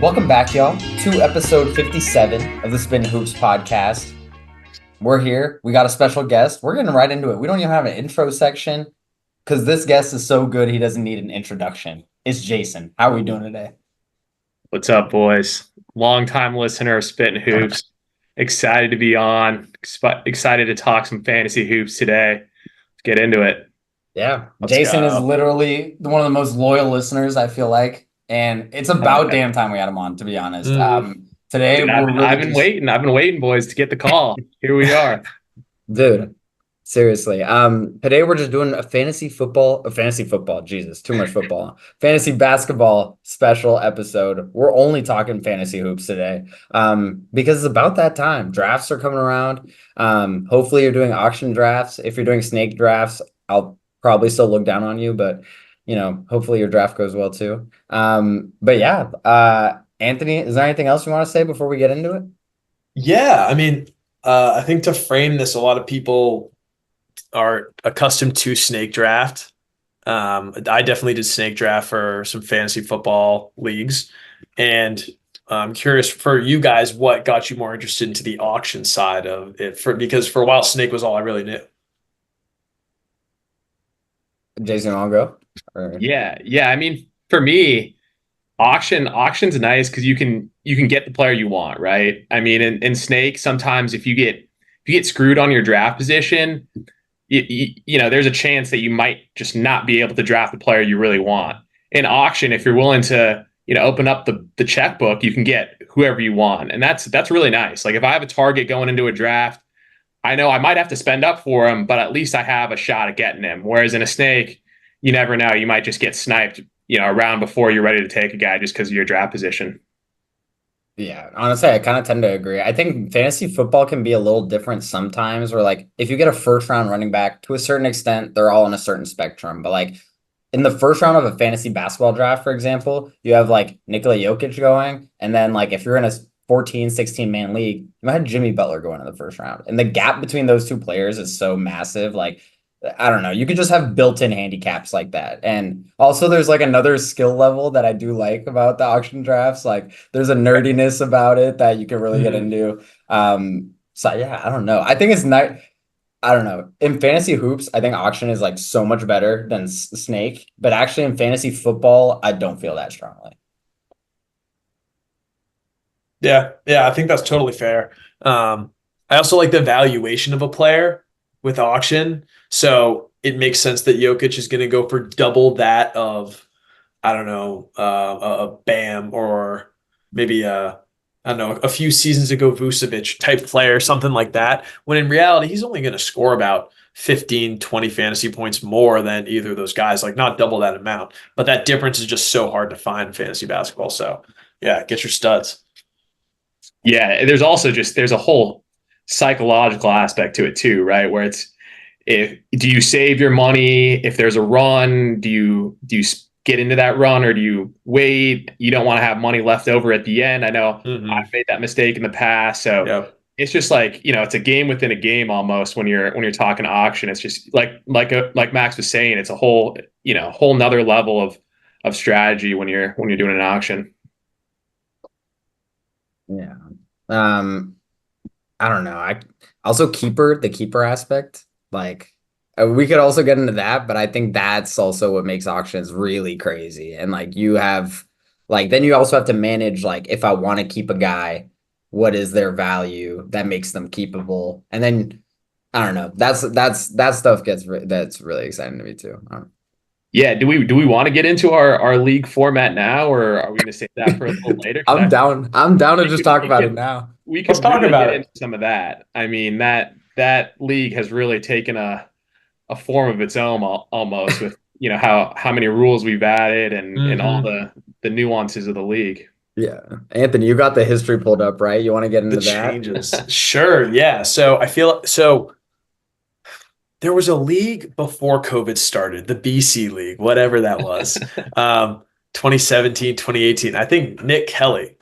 Welcome back, y'all, to episode 57 of the Spittin Hoops podcast. We're here. We got a special guest. We're getting right into it. We don't even have an intro section because this guest is so good he doesn't need an introduction. It's Jason. How are we doing today? What's up, boys? Long-time listener of Spittin Hoops. Excited to be on. Excited to talk some fantasy hoops today. Let's get into it. Yeah. Jason is literally one of the most loyal listeners, I feel like. And it's about damn time we had him on, to be honest. Today, Dude, I've been waiting, boys, to get the call. Here we are. Dude, seriously. Today we're just doing a fantasy football. Jesus, too much football. Fantasy basketball special episode. We're only talking fantasy hoops today. Because it's about that time. Drafts are coming around. Hopefully you're doing auction drafts. If you're doing snake drafts, I'll probably still look down on you, but hopefully your draft goes well too. But yeah, Anthony, is there anything else you want to say before we get into it? Yeah, I think to frame this, a lot of people are accustomed to snake draft. I definitely did snake draft for some fantasy football leagues, and I'm curious for you guys, what got you more interested into the auction side of it? Because for a while, snake was all I really knew. Jason, I'll go. Yeah. For me, auction's nice because you can get the player you want, right? In snake, sometimes if you get screwed on your draft position, there's a chance that you might just not be able to draft the player you really want. In auction, if you're willing to open up the checkbook, you can get whoever you want, and that's really nice. Like if I have a target going into a draft, I know I might have to spend up for him, but at least I have a shot at getting him. Whereas in a snake, you never know. You might just get sniped, around before you're ready to take a guy just because of your draft position. Yeah, honestly, I kind of tend to agree. I think fantasy football can be a little different sometimes, where like if you get a first round running back, to a certain extent, they're all on a certain spectrum. But like in the first round of a fantasy basketball draft, for example, you have like Nikola Jokic going, and then like if you're in a 14, 16 man league, you might have Jimmy Butler going in the first round. And the gap between those two players is so massive. Like, I don't know, you could just have built-in handicaps like that. And also there's like another skill level that I do like about the auction drafts. Like there's a nerdiness about it that you can really get into. So yeah, I don't know. I think it's not, I don't know. In fantasy hoops, I think auction is like so much better than snake, but actually in fantasy football, I don't feel that strongly. Yeah, I think that's totally fair. I also like the valuation of a player with auction. So it makes sense that Jokic is going to go for double that of, I don't know, a Bam or maybe a few seasons ago Vucevic type player, something like that. When in reality, he's only going to score about 15, 20 fantasy points more than either of those guys, like not double that amount. But that difference is just so hard to find in fantasy basketball. So yeah, get your studs. Yeah, there's a whole psychological aspect to it too, right? Where do you save your money if there's a run? Do you get into that run, or do you wait? You don't want to have money left over at the end. I know I've made that mistake in the past. So It's just like, it's a game within a game almost when you're talking auction. It's just like Max was saying, it's a whole nother level of strategy when you're doing an auction. Yeah. I don't know. I also the keeper aspect. Like we could also get into that, but I think that's also what makes auctions really crazy. And like you have then you also have to manage like if I want to keep a guy, what is their value that makes them keepable? And then I don't know. That stuff that's really exciting to me too. Yeah, do we want to get into our league format now, or are we going to save that for a little later? I'm down to just talk about it now. We can talk about get into some of that. That league has really taken a form of its own almost with how many rules we've added and all the nuances of the league. Yeah, Anthony, you got the history pulled up, right? You want to get into the changes? Sure. Yeah. So I feel so. There was a league before COVID started, the BC League, whatever that was, 2017, 2018. I think Nick Kelly,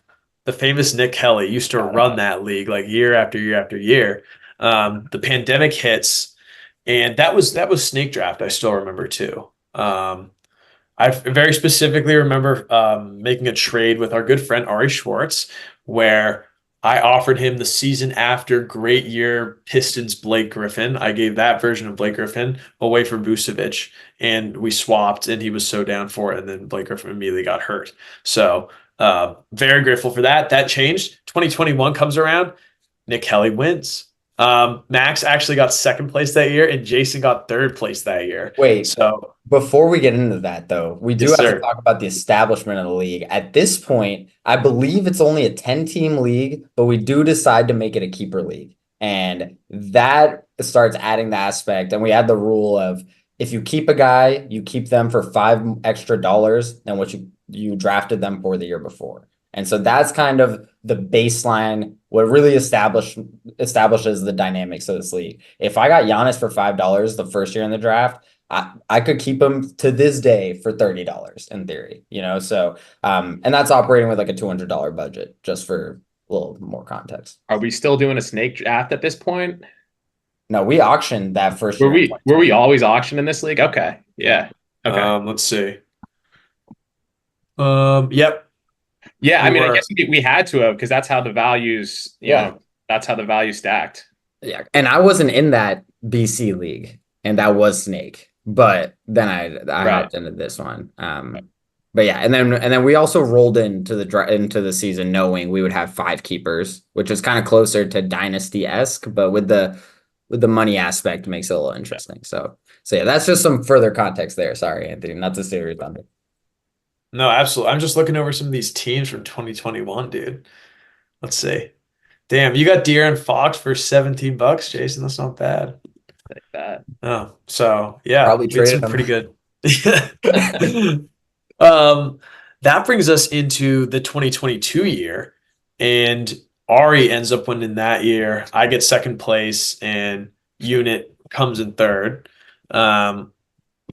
the famous Nick Kelly, used to run that league like year after year after year. The pandemic hits, and that was snake draft. I still remember too. I very specifically remember making a trade with our good friend Ari Schwartz, where I offered him the season after great year Pistons Blake Griffin. I gave that version of Blake Griffin away for Vucevic, and we swapped, and he was so down for it. And then Blake Griffin immediately got hurt. So very grateful for that. That changed. 2021 comes around. Nick Kelly wins. Max actually got second place that year, and Jason got third place that year. Wait, So before we get into that, though, we do yes, have to sir. talk about the establishment of the league. At this point, I believe it's only a 10-team league, but we do decide to make it a keeper league. And that starts adding the aspect. And we add the rule of if you keep a guy, you keep them for $5 extra than what you drafted them for the year before. And so that's kind of the baseline, what really establishes the dynamics of this league. If I got Giannis for $5 the first year in the draft, I could keep him to this day for $30 in theory, so and that's operating with like a $200 budget, just for a little more context. Are we still doing a snake draft at this point? No, we auctioned that first Were year. we always auctioned in this league? Okay. Yeah. Okay. Let's see. Yep. Yeah, I mean, I guess we had to have, because that's how the values, that's how the value stacked. Yeah, and I wasn't in that BC league, and that was Snake, but then I hopped into this one. But yeah, and then we also rolled into the season knowing we would have 5 keepers, which is kind of closer to dynasty-esque, but with the money aspect makes it a little interesting. So yeah, that's just some further context there. Sorry, Anthony, not to steal your thunder. No, absolutely. I'm just looking over some of these teams from 2021, dude. Let's see. Damn, you got De'Aaron Fox for $17, Jason. That's not bad. Like that. Oh, so yeah, Probably traded some pretty good. That brings us into the 2022 year, and Ari ends up winning that year. I get second place, and Unit comes in third.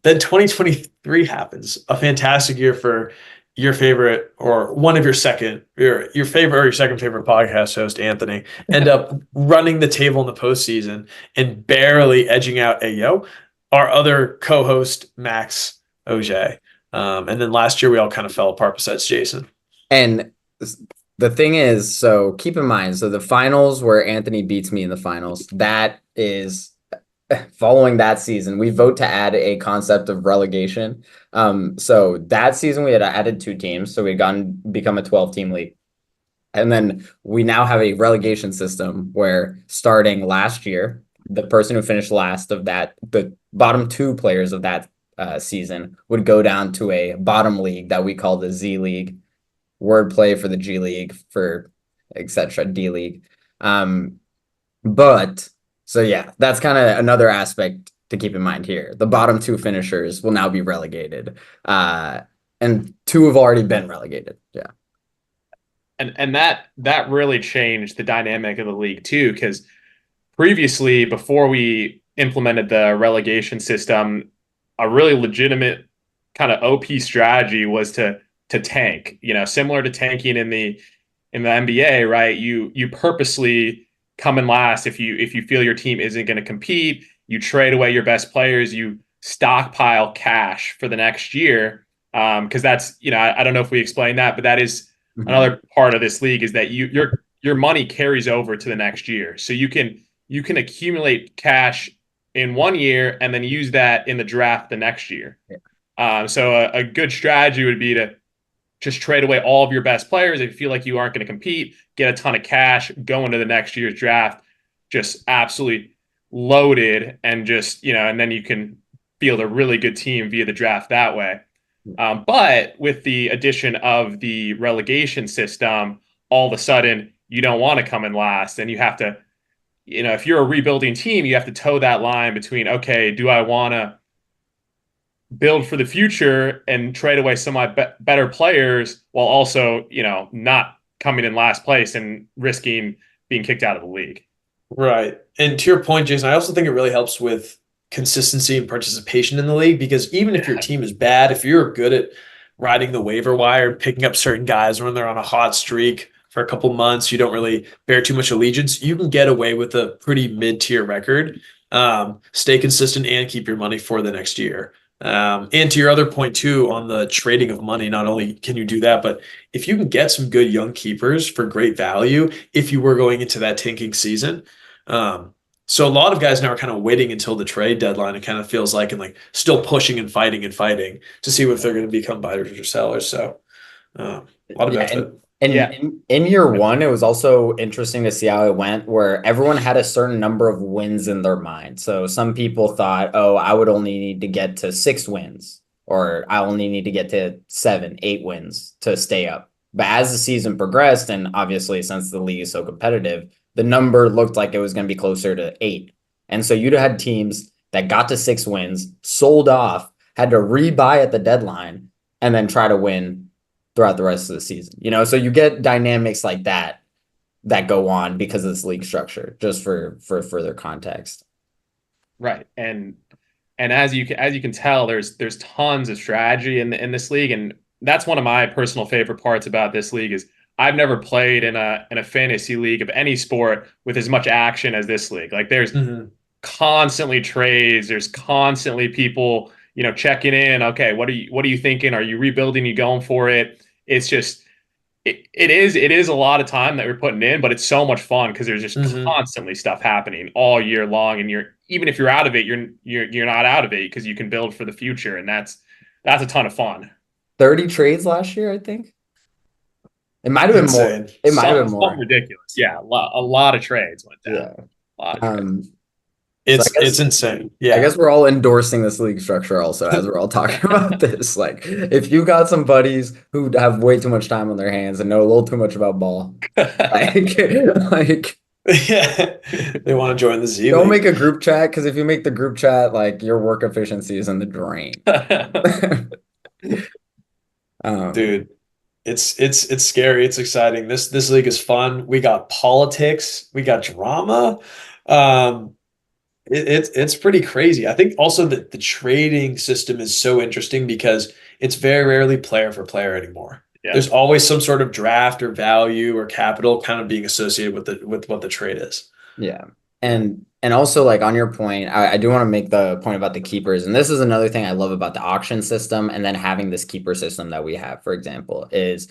Then 2023 happens, a fantastic year for your favorite or one of your second favorite or your second favorite podcast host, Anthony, end up running the table in the postseason and barely edging out Ayo, our other co-host, Max OJ. And then last year we all kind of fell apart besides Jason. And the thing is, so keep in mind, so the finals where Anthony beats me in the finals, that is following that season, we vote to add a concept of relegation. So that season we had added 2 teams, so we had become a 12-team league. And then we now have a relegation system where starting last year, the person who finished last of that, the bottom 2 players of that season would go down to a bottom league that we call the Z League, wordplay for the G League, for etc. D League. But so yeah, that's kind of another aspect to keep in mind here. The bottom 2 finishers will now be relegated. And 2 have already been relegated. Yeah. And that really changed the dynamic of the league too, because previously, before we implemented the relegation system, a really legitimate kind of OP strategy was to tank, similar to tanking in the NBA, right? You purposely come in last if you feel your team isn't going to compete. You trade away your best players. You stockpile cash for the next year, because that's I don't know if we explained that, but that is another part of this league, is that your money carries over to the next year, so you can accumulate cash in one year and then use that in the draft the next year. So a good strategy would be to just trade away all of your best players. If you feel like you aren't going to compete, get a ton of cash, go into the next year's draft, just absolutely loaded, and just, and then you can field a really good team via the draft that way. But with the addition of the relegation system, all of a sudden you don't want to come in last, and you have to, if you're a rebuilding team, you have to toe that line between, okay, do I want to build for the future and trade away some of my better players while also, not coming in last place and risking being kicked out of the league. Right. And to your point, Jason, I also think it really helps with consistency and participation in the league, because even if your team is bad, if you're good at riding the waiver wire, picking up certain guys when they're on a hot streak for a couple months, you don't really bear too much allegiance, you can get away with a pretty mid-tier record, stay consistent, and keep your money for the next year. And to your other point too, on the trading of money, not only can you do that, but if you can get some good young keepers for great value, if you were going into that tanking season. So a lot of guys now are kind of waiting until the trade deadline. It kind of feels like, and like still pushing and fighting to see if they're going to become buyers or sellers. So a lot of Yeah, benefit. Yeah. in year one, it was also interesting to see how it went, where everyone had a certain number of wins in their mind. So some people thought, oh, I would only need to get to 6 wins, or I only need to get to 7, 8 wins to stay up. But as the season progressed, and obviously since the league is so competitive, the number looked like it was going to be closer to 8. And so you'd had teams that got to 6 wins, sold off, had to rebuy at the deadline, and then try to win throughout the rest of the season. So you get dynamics like that go on because of this league structure, just for further context. Right. And as you can tell, there's tons of strategy in this league, and that's one of my personal favorite parts about this league is I've never played in a fantasy league of any sport with as much action as this league. Like there's constantly trades, there's constantly people, checking in. Okay, what are you thinking? Are you rebuilding? You going for it? It's just it is a lot of time that we're putting in, but it's so much fun because there's just constantly stuff happening all year long, and even if you're out of it, you're not out of it because you can build for the future, and that's a ton of fun. 30 trades last year, I think. It might have been more. It might have been more. Ridiculous. Yeah, a lot of trades went down. Yeah. A lot of trades. It's insane. Yeah. I guess we're all endorsing this league structure also as we're all talking about this. Like, if you got some buddies who have way too much time on their hands and know a little too much about ball, like yeah, they want to join the Z. Don't make a group chat, because if you make the group chat, like your work efficiency is in the drain. Dude, it's scary. It's exciting. This league is fun. We got politics. We got drama. It's pretty crazy. I think also that the trading system is so interesting because it's very rarely player for player anymore. Yeah. There's always some sort of draft or value or capital kind of being associated with what the trade is. Yeah. And also, like, on your point, I do want to make the point about the keepers. And this is another thing I love about the auction system, and then having this keeper system that we have, for example, is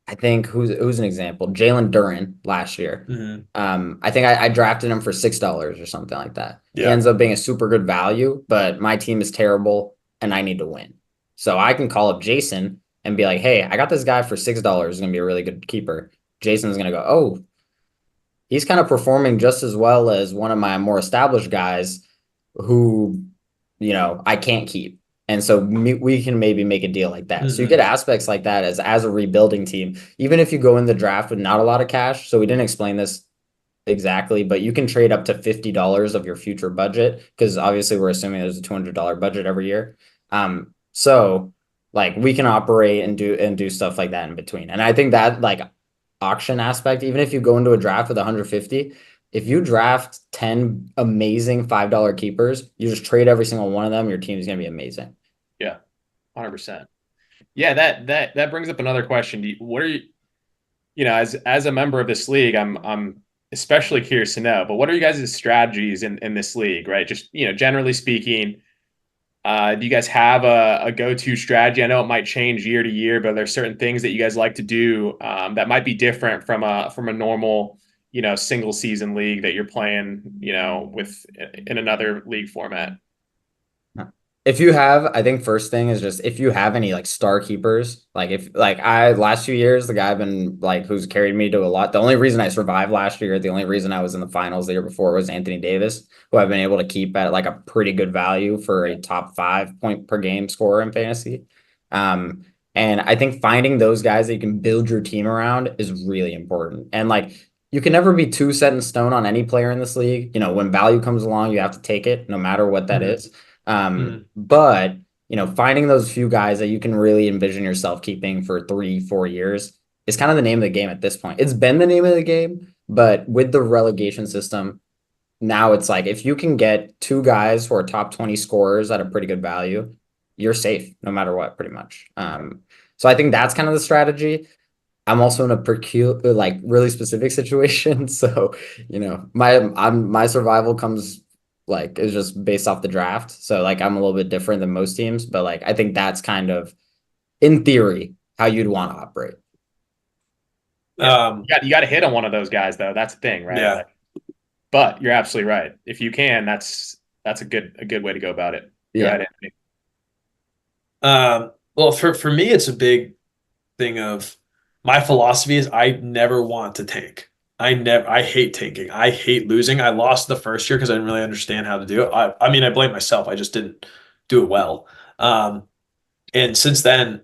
I think who's an example? Jalen Durant last year. I think I drafted him for $6 or something like that. Yeah. He ends up being a super good value, but my team is terrible and I need to win. So I can call up Jason and be like, hey, I got this guy for $6. He's going to be a really good keeper. Jason's going to go, oh, he's kind of performing just as well as one of my more established guys who, I can't keep. And so we can maybe make a deal like that. So you get aspects like that as a rebuilding team, even if you go in the draft with not a lot of cash. So we didn't explain this exactly, but you can trade up to $50 of your future budget, because obviously we're assuming there's a $200 budget every year. So like we can operate and do stuff like that in between. And I think that, like, auction aspect, even if you go into a draft with 150, if you draft 10 amazing $5 keepers, you just trade every single one of them, your team is going to be amazing. Yeah, 100%. Yeah, that brings up another question. What are you, as a member of this league, I'm especially curious to know, but what are you guys' strategies in this league, right? Just, generally speaking, do you guys have a go-to strategy? I know it might change year to year, but there's certain things that you guys like to do that might be different from a normal, single season league that you're playing, with in another league format. If you have, I think first thing is just if you have any like star keepers, last few years, the guy I've been like who's carried me to a lot. The only reason I survived last year, the only reason I was in the finals the year before, was Anthony Davis, who I've been able to keep at like a pretty good value for a top 5 point per game scorer in fantasy. And I think finding those guys that you can build your team around is really important. And like, you can never be too set in stone on any player in this league. When value comes along, you have to take it, no matter what that is. But finding those few guys that you can really envision yourself keeping for 3-4 years is kind of the name of the game at this point. It's been the name of the game, but with the relegation system, now it's like, if you can get 2 guys who are top 20 scorers at a pretty good value, you're safe no matter what, pretty much. So I think that's kind of the strategy. I'm also in a really specific situation. So, my survival comes like is just based off the draft. So like I'm a little bit different than most teams, but like I think that's kind of in theory how you'd want to operate. Yeah. Um, You got to hit on one of those guys though. That's the thing, right? yeah. Like, but you're absolutely right. If you can, that's a good way to go about it. Go Yeah. ahead, Anthony. Well, for me, it's a big thing of my philosophy is I never want to tank. I hate tanking. I hate losing. I lost the first year because I didn't really understand how to do it. I mean, I blame myself. I just didn't do it well. And since then,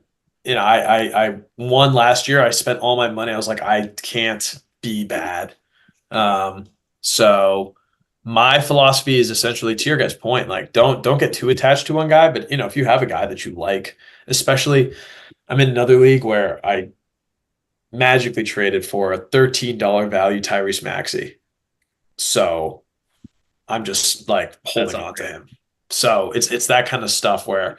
I won last year. I spent all my money. I was like, I can't be bad. Um, so my philosophy is essentially to your guys' point, like don't get too attached to one guy, but if you have a guy that you like, especially I'm in another league where I magically traded for a $13 value Tyrese Maxey. So I'm just like holding on to him. So it's that kind of stuff where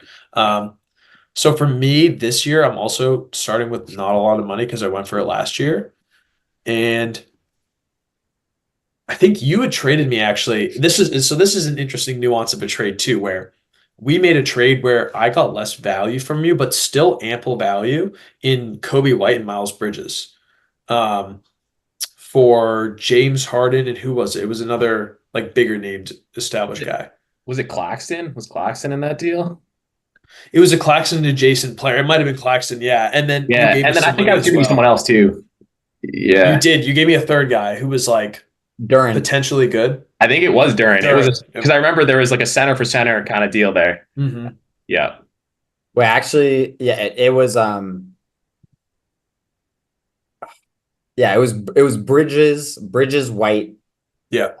so for me this year I'm also starting with not a lot of money because I went for it last year. And I think you had traded me actually. This is an interesting nuance of a trade too, where we made a trade where I got less value from you, but still ample value in Kobe White and Miles Bridges. Um, for James Harden and who was it? It was another like bigger named established guy. Was it Claxton? Was Claxton in that deal? It was a Claxton adjacent player. It might have been Claxton, yeah. And then you Yeah, gave me and then I some think I money was as giving you someone well. else too. You Yeah, did. You gave me a third guy who was like Durant. potentially good. I think it was Durant. It was Durant. because I remember there was like a center for center kind of deal there. Mm-hmm. Yeah, Well, actually, yeah, it was yeah, it was Bridges White, Yeah.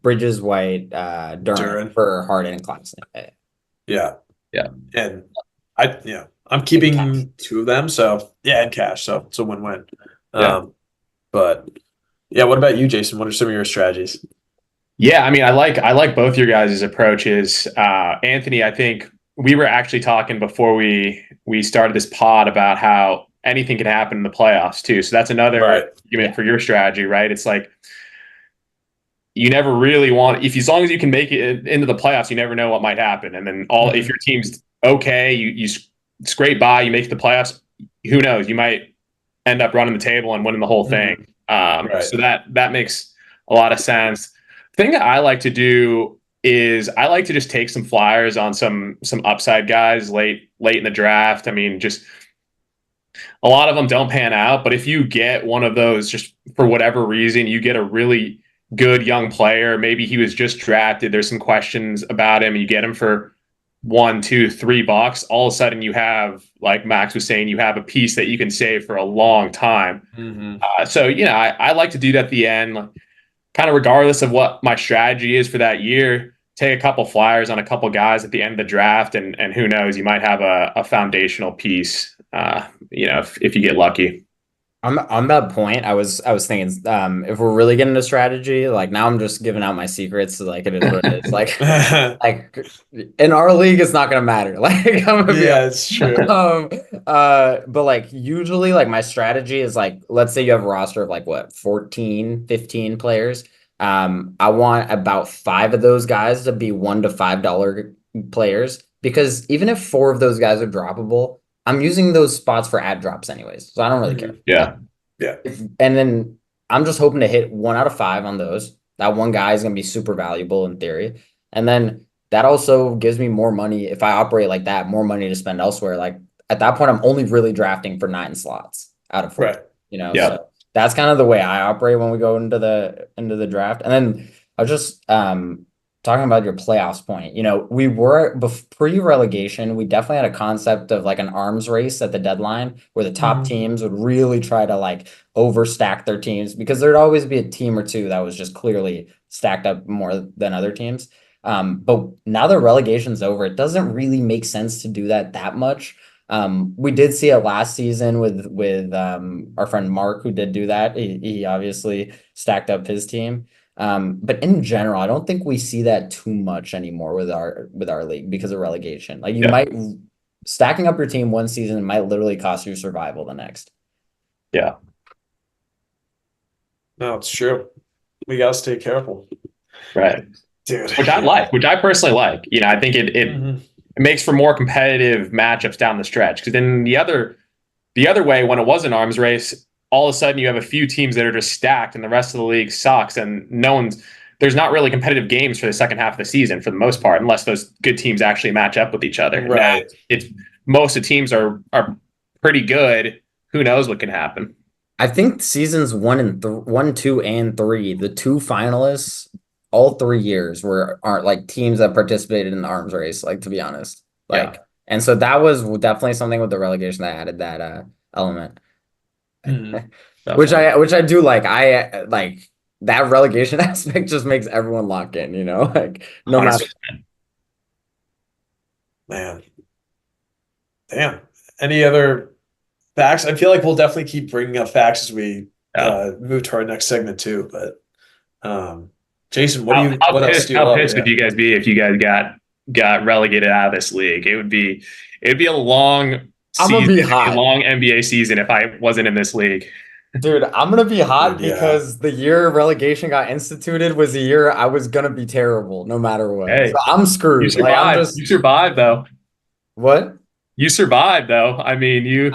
Bridges White, Durant Durant. for Harden and Claxton. Yeah. yeah, And I'm And cash. keeping two of them. So yeah, and cash. So it's a win-win. yeah. But yeah, what about you, Jason? What are some of your strategies? Yeah, I mean, I like both your guys' approaches. Anthony, I think we were actually talking before we started this pod about how anything can happen in the playoffs too. So that's another Right. argument Yeah. for your strategy, right? It's like you never really want if as long as you can make it into the playoffs, you never know what might happen. And then if your team's okay, you scrape by, you make the playoffs. Who knows? You might end up running the table and winning the whole thing. Right. So that makes a lot of sense. The thing that I like to do is I like to just take some flyers on some upside guys late in the draft. I mean, just a lot of them don't pan out, but if you get one of those, just for whatever reason, you get a really good young player. Maybe he was just drafted. There's some questions about him. You get him for $1, $2, $3. All of a sudden, you have, like Max was saying, you have a piece that you can save for a long time. Mm-hmm. So I like to do that at the end, kind of regardless of what my strategy is for that year. Take a couple flyers on a couple guys at the end of the draft, and who knows, you might have a foundational piece. If you get lucky. On that point, I was thinking, if we're really getting into strategy, like now I'm just giving out my secrets, like it is what it is. Like in our league, it's not gonna matter. Like I'm gonna be Yeah, it's true. but like usually like my strategy is like, let's say you have a roster of like what, 14, 15 players. I want about five of those guys to be $1 to $5 players, because even if four of those guys are droppable, I'm using those spots for ad drops anyways. So I don't really care. Yeah. Yeah. And then I'm just hoping to hit 1 out of 5 on those. That one guy is gonna be super valuable in theory. And then that also gives me more money if I operate like that, more money to spend elsewhere. Like at that point, I'm only really drafting for 9 slots out of 14. Right. Yeah. So that's kind of the way I operate when we go into the draft. And then I was just talking about your playoffs point. We were pre-relegation, we definitely had a concept of like an arms race at the deadline where the top teams would really try to like overstack their teams, because there'd always be a team or two that was just clearly stacked up more than other teams. But now that relegation's over, it doesn't really make sense to do that much. We did see it last season with our friend Mark, who did do that. He obviously stacked up his team. But in general, I don't think we see that too much anymore with our league because of relegation. Like you might stacking up your team one season might literally cost you survival the next. Yeah. No, it's true. We gotta stay careful. Right. Dude. which I personally like. I think it makes for more competitive matchups down the stretch. Because then the other way, when it was an arms race, all of a sudden you have a few teams that are just stacked, and the rest of the league sucks, and there's not really competitive games for the second half of the season for the most part, unless those good teams actually match up with each other. Right. Now, it's most of the teams are pretty good. Who knows what can happen? I think seasons 1, 2, and 3, the two finalists, all 3 years aren't like teams that participated in the arms race. Like, to be honest, like, and so that was definitely something with the relegation that added that element, which I do like. I like that relegation aspect just makes everyone lock in. Like no 100%. matter. Man, damn. Any other facts? I feel like we'll definitely keep bringing up facts as we move to our next segment too. But Jason, what else do you love? How pissed would you guys be if you guys got relegated out of this league? It'd be a long I'm gonna be hot. A long NBA season if I wasn't in this league. Dude, I'm gonna be hot because the year relegation got instituted was the year I was gonna be terrible, no matter what. Hey, so I'm screwed. You survived. You survived, though. What? You survived, though. I mean,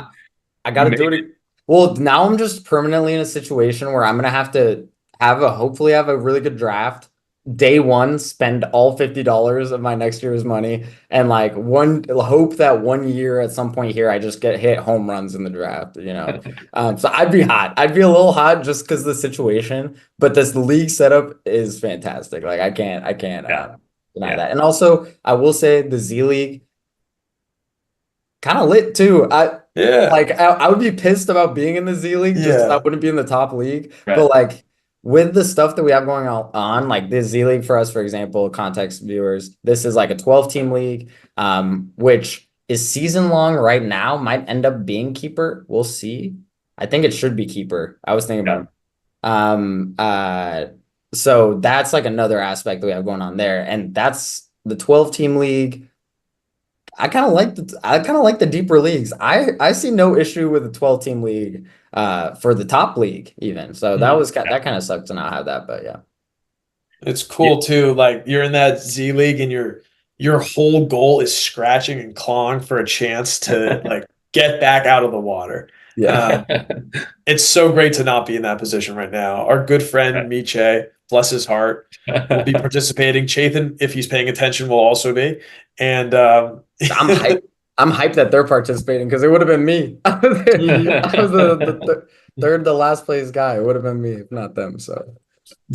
I got to do it. Well, now I'm just permanently in a situation where I'm gonna have to hopefully have a really good draft. Day one, spend all $50 of my next year's money, and like hope that 1 year at some point here I just get hit home runs in the draft. So I'd be hot. I'd be a little hot just because of the situation. But this league setup is fantastic. Like I can't deny that. And also, I will say the Z League kind of lit too. I would be pissed about being in the Z League just because I wouldn't be in the top league. Right. But like, with the stuff that we have going on, like this Z League for us, for example, context viewers, this is like a 12-team league, which is season long right now, might end up being keeper. We'll see. I think it should be keeper. I was thinking about so that's like another aspect that we have going on there. And that's the 12-team league. I kind of like the deeper leagues. I see no issue with the 12-team league for the top league even. So that kind of sucked to not have that, but yeah. It's cool too. Like you're in that Z League and your whole goal is scratching and clawing for a chance to like get back out of the water. Yeah. It's so great to not be in that position right now. Our good friend Miche, bless his heart, will be participating. Chathan, if he's paying attention, will also be. And I'm hyped that they're participating because it would have been me. I was the third to last place guy. It would have been me, if not them. So,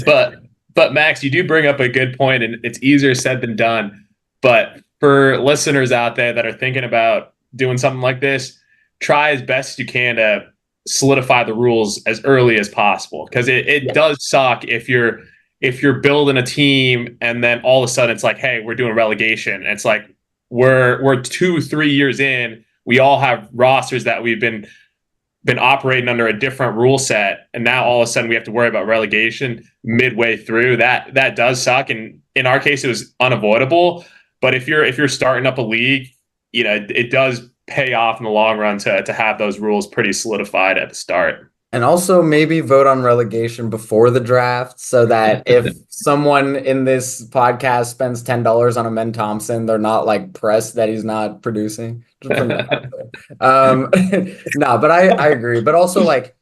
but Max, you do bring up a good point, and it's easier said than done. But for listeners out there that are thinking about doing something like this, try as best you can to solidify the rules as early as possible, because it does suck if you're building a team and then all of a sudden it's like, hey, we're doing relegation. And it's like we're 2-3 years in. We all have rosters that we've been operating under a different rule set, and now all of a sudden we have to worry about relegation midway through. That does suck, and in our case it was unavoidable. But if you're starting up a league, it does pay off in the long run to have those rules pretty solidified at the start. And also maybe vote on relegation before the draft so that if someone in this podcast spends $10 on a Men Thompson, they're not like pressed that he's not producing. No, but I agree. But also like,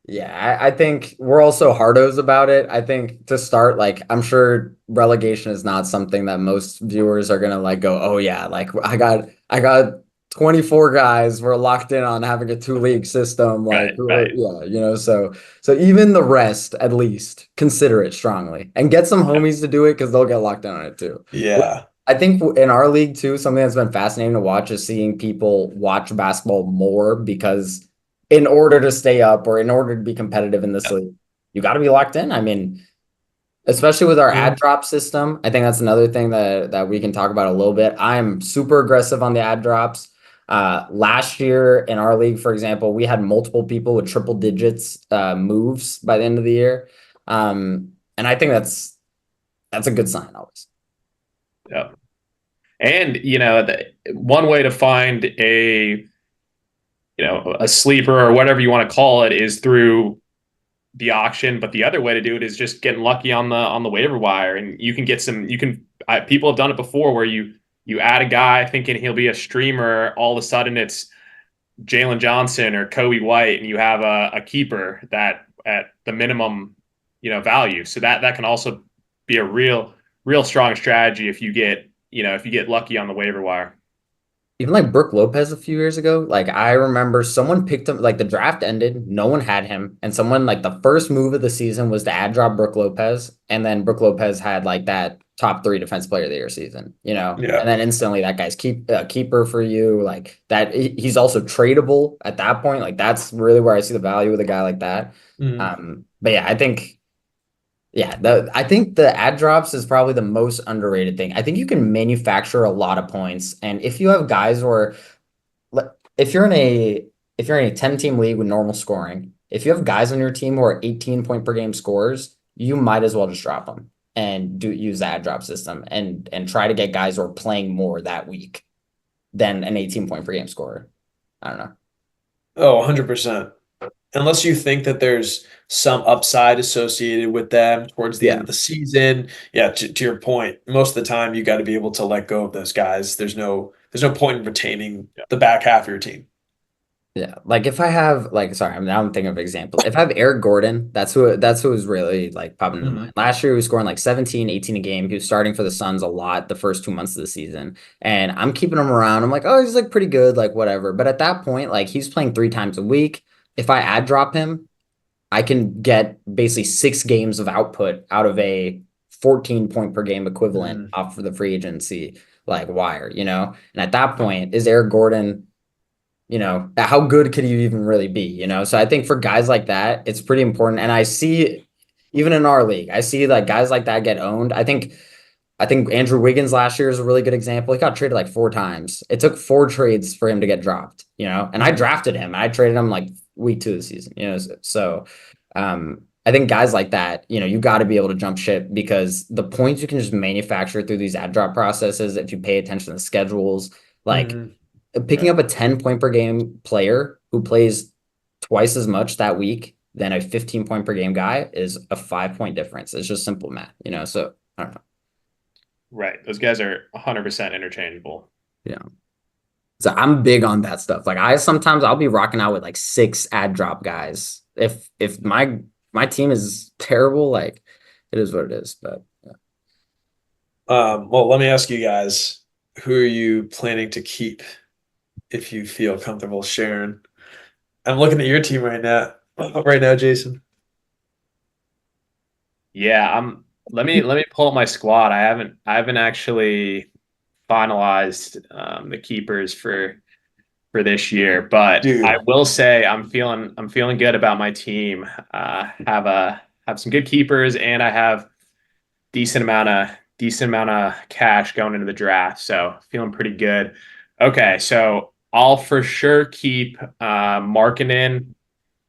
I think we're also hardos about it. I think to start, like, I'm sure relegation is not something that most viewers are going to like go, oh yeah, like I got 24 guys were locked in on having a 2-league system. Like, right. So even the rest, at least consider it strongly and get some homies to do it because they'll get locked in on it too. Yeah. I think in our league too, something that's been fascinating to watch is seeing people watch basketball more because in order to stay up or in order to be competitive in this league, you got to be locked in. I mean, especially with our ad drop system, I think that's another thing that we can talk about a little bit. I'm super aggressive on the ad drops. Last year in our league, for example, we had multiple people with triple digits moves by the end of the year. And I think that's a good sign always. Yeah. And, one way to find a sleeper or whatever you want to call it is through the auction, but the other way to do it is just getting lucky on the waiver wire, and you can get some. People have done it before where you add a guy thinking he'll be a streamer, all of a sudden it's Jalen Johnson or Kobe White, and you have a keeper that at the minimum value. So that can also be a real strong strategy if you get lucky on the waiver wire. Even like Brook Lopez a few years ago, like I remember someone picked him, like the draft ended, no one had him, and someone like the first move of the season was to add drop Brook Lopez, and then Brook Lopez had like that top 3 defense player of the year season, Yeah. and then instantly that guy's keeper for you, like that. He's also tradable at that point. Like that's really where I see the value of a guy like that. But yeah, I think. Yeah, I think the ad drops is probably the most underrated thing. I think you can manufacture a lot of points, and if you have guys where, if you're in a 10-team league with normal scoring, if you have guys on your team who are 18 point per game scorers, you might as well just drop them and use the ad drop system and try to get guys who are playing more that week than an 18 point per game scorer. I don't know. Oh, 100%. Unless you think that there's some upside associated with them towards the end of the season. Yeah, to your point, most of the time you got to be able to let go of those guys. There's no point in retaining the back half of your team. Yeah, like if I have sorry, I'm thinking of examples. If I have Eric Gordon, that's who is really like popping into mind. Last year he was scoring like 17, 18 a game. He was starting for the Suns a lot the first 2 months of the season. And I'm keeping him around. I'm like, oh, he's like pretty good, like whatever. But at that point, like he's playing 3 times a week. If I ad drop him, I can get basically 6 games of output out of a 14 point per game equivalent off for the free agency like wire, And at that point, is Eric Gordon, how good could he even really be, So I think for guys like that, it's pretty important. And I see, even in our league, I see like guys like that get owned. I think Andrew Wiggins last year is a really good example. He got traded like 4 times. It took 4 trades for him to get dropped, and I drafted him. I traded him like week 2 of the season, So I think guys like that, you got to be able to jump ship because the points you can just manufacture through these ad drop processes, if you pay attention to the schedules, like picking up a 10 point per game player who plays twice as much that week than a 15 point per game guy is a 5 point difference. It's just simple math, So I don't know. Right. Those guys are 100% interchangeable. Yeah. So I'm big on that stuff. Like I'll be rocking out with like 6 ad drop guys. If my team is terrible, like it is what it is. But yeah. Well, let me ask you guys, who are you planning to keep if you feel comfortable sharing? I'm looking at your team right now, Jason. Yeah, let me pull up my squad. I haven't actually finalized the keepers for this year, but Dude. I will say I'm feeling good about my team. Have some good keepers, and I have decent amount of cash going into the draft, so feeling pretty good. Okay, so I'll for sure keep Markkanen.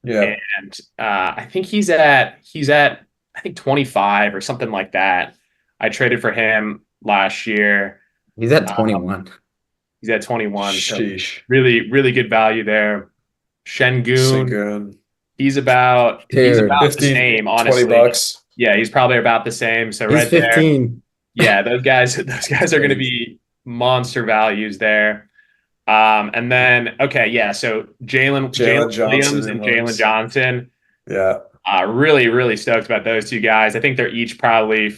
Yeah. And I think he's at I think 25 or something like that. I traded for him last year. He's at 21. He's at 21. Sheesh. So really, really good value there. Sengun. He's about 15, the same, honestly. $20. Yeah, he's probably about the same. So He's right 15. there. Yeah, those guys are going to be monster values there. And then so Jalen Williams and Jalen Johnson. Yeah. Really, really stoked about those 2 guys. I think they're each probably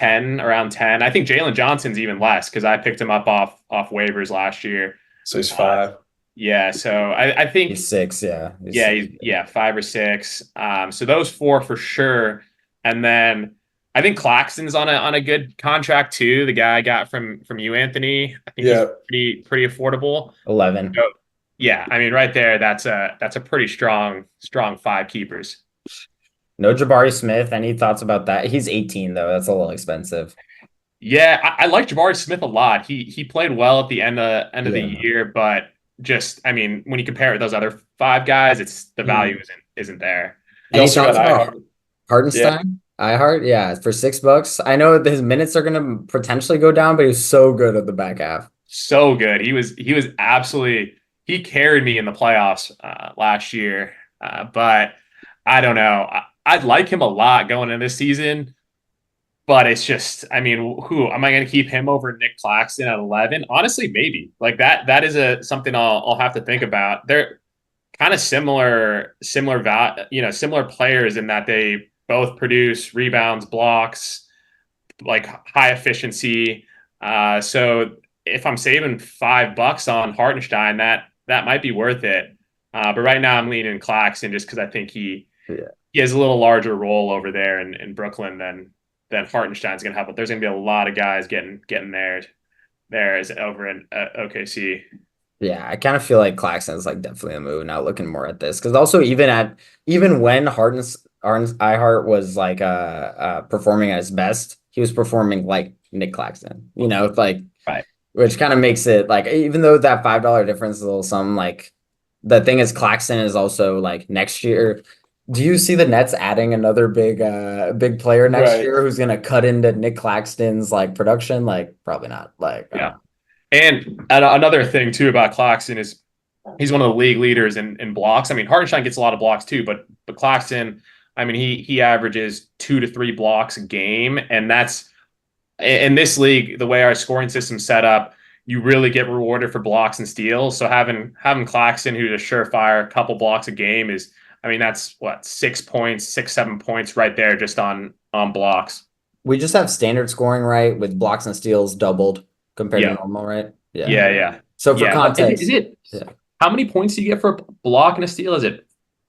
around 10. I think Jalen Johnson's even less because I picked him up off waivers last year. So he's 5. Yeah, so I think he's 6. Yeah, he's 5 or 6. So those 4 for sure, and then I think Claxton's on a good contract too. The guy I got from you, Anthony. I think he's pretty affordable. 11. So, yeah, I mean, right there, that's a pretty strong 5 keepers. No Jabari Smith. Any thoughts about that? He's 18 though. That's a little expensive. Yeah, I like Jabari Smith a lot. He played well at the end of the year, but just when you compare it with those other 5 guys, it's the value isn't there. Any thoughts about Hardenstein? iHeart, yeah, for $6. I know his minutes are gonna potentially go down, but he was so good at the back half. So good. He was absolutely. He carried me in the playoffs last year, but I don't know. I'd like him a lot going in this season, but it's just, I mean, who am I going to keep him over Nick Claxton at 11? Honestly, maybe like that. That is something I'll have to think about. They're kind of similar players in that they both produce rebounds, blocks, like high efficiency. So if I'm saving $5 on Hartenstein, that might be worth it. But right now I'm leaning Claxton just because I think he has a little larger role over there in Brooklyn than Hartenstein's going to have. But there's going to be a lot of guys getting there as over in OKC. Yeah, I kind of feel like Claxton's like definitely a move now looking more at this. Because also even when Harden's iHeart was like performing at his best, he was performing like Nick Claxton. You know, like Right. which kind of makes it like even though that $5 difference is a little something, like the thing is Claxton is also like next year. Do you see the Nets adding another big player next Right. year who's gonna cut into Nick Claxton's like production? Like probably not. Like Yeah. And another thing too about Claxton is he's one of the league leaders in blocks. I mean, Hartenstein gets a lot of blocks too, but Claxton, I mean, he averages 2 to 3 blocks a game, and that's in this league, the way our scoring system's set up, you really get rewarded for blocks and steals. So having Claxton, who's a surefire couple blocks a game, is, I mean, that's what, 6 points, 6-7 points right there just on blocks. we just have standard scoring, right? With blocks and steals doubled compared to normal, right? Yeah. So for context, is it how many points do you get for a block and a steal? Is it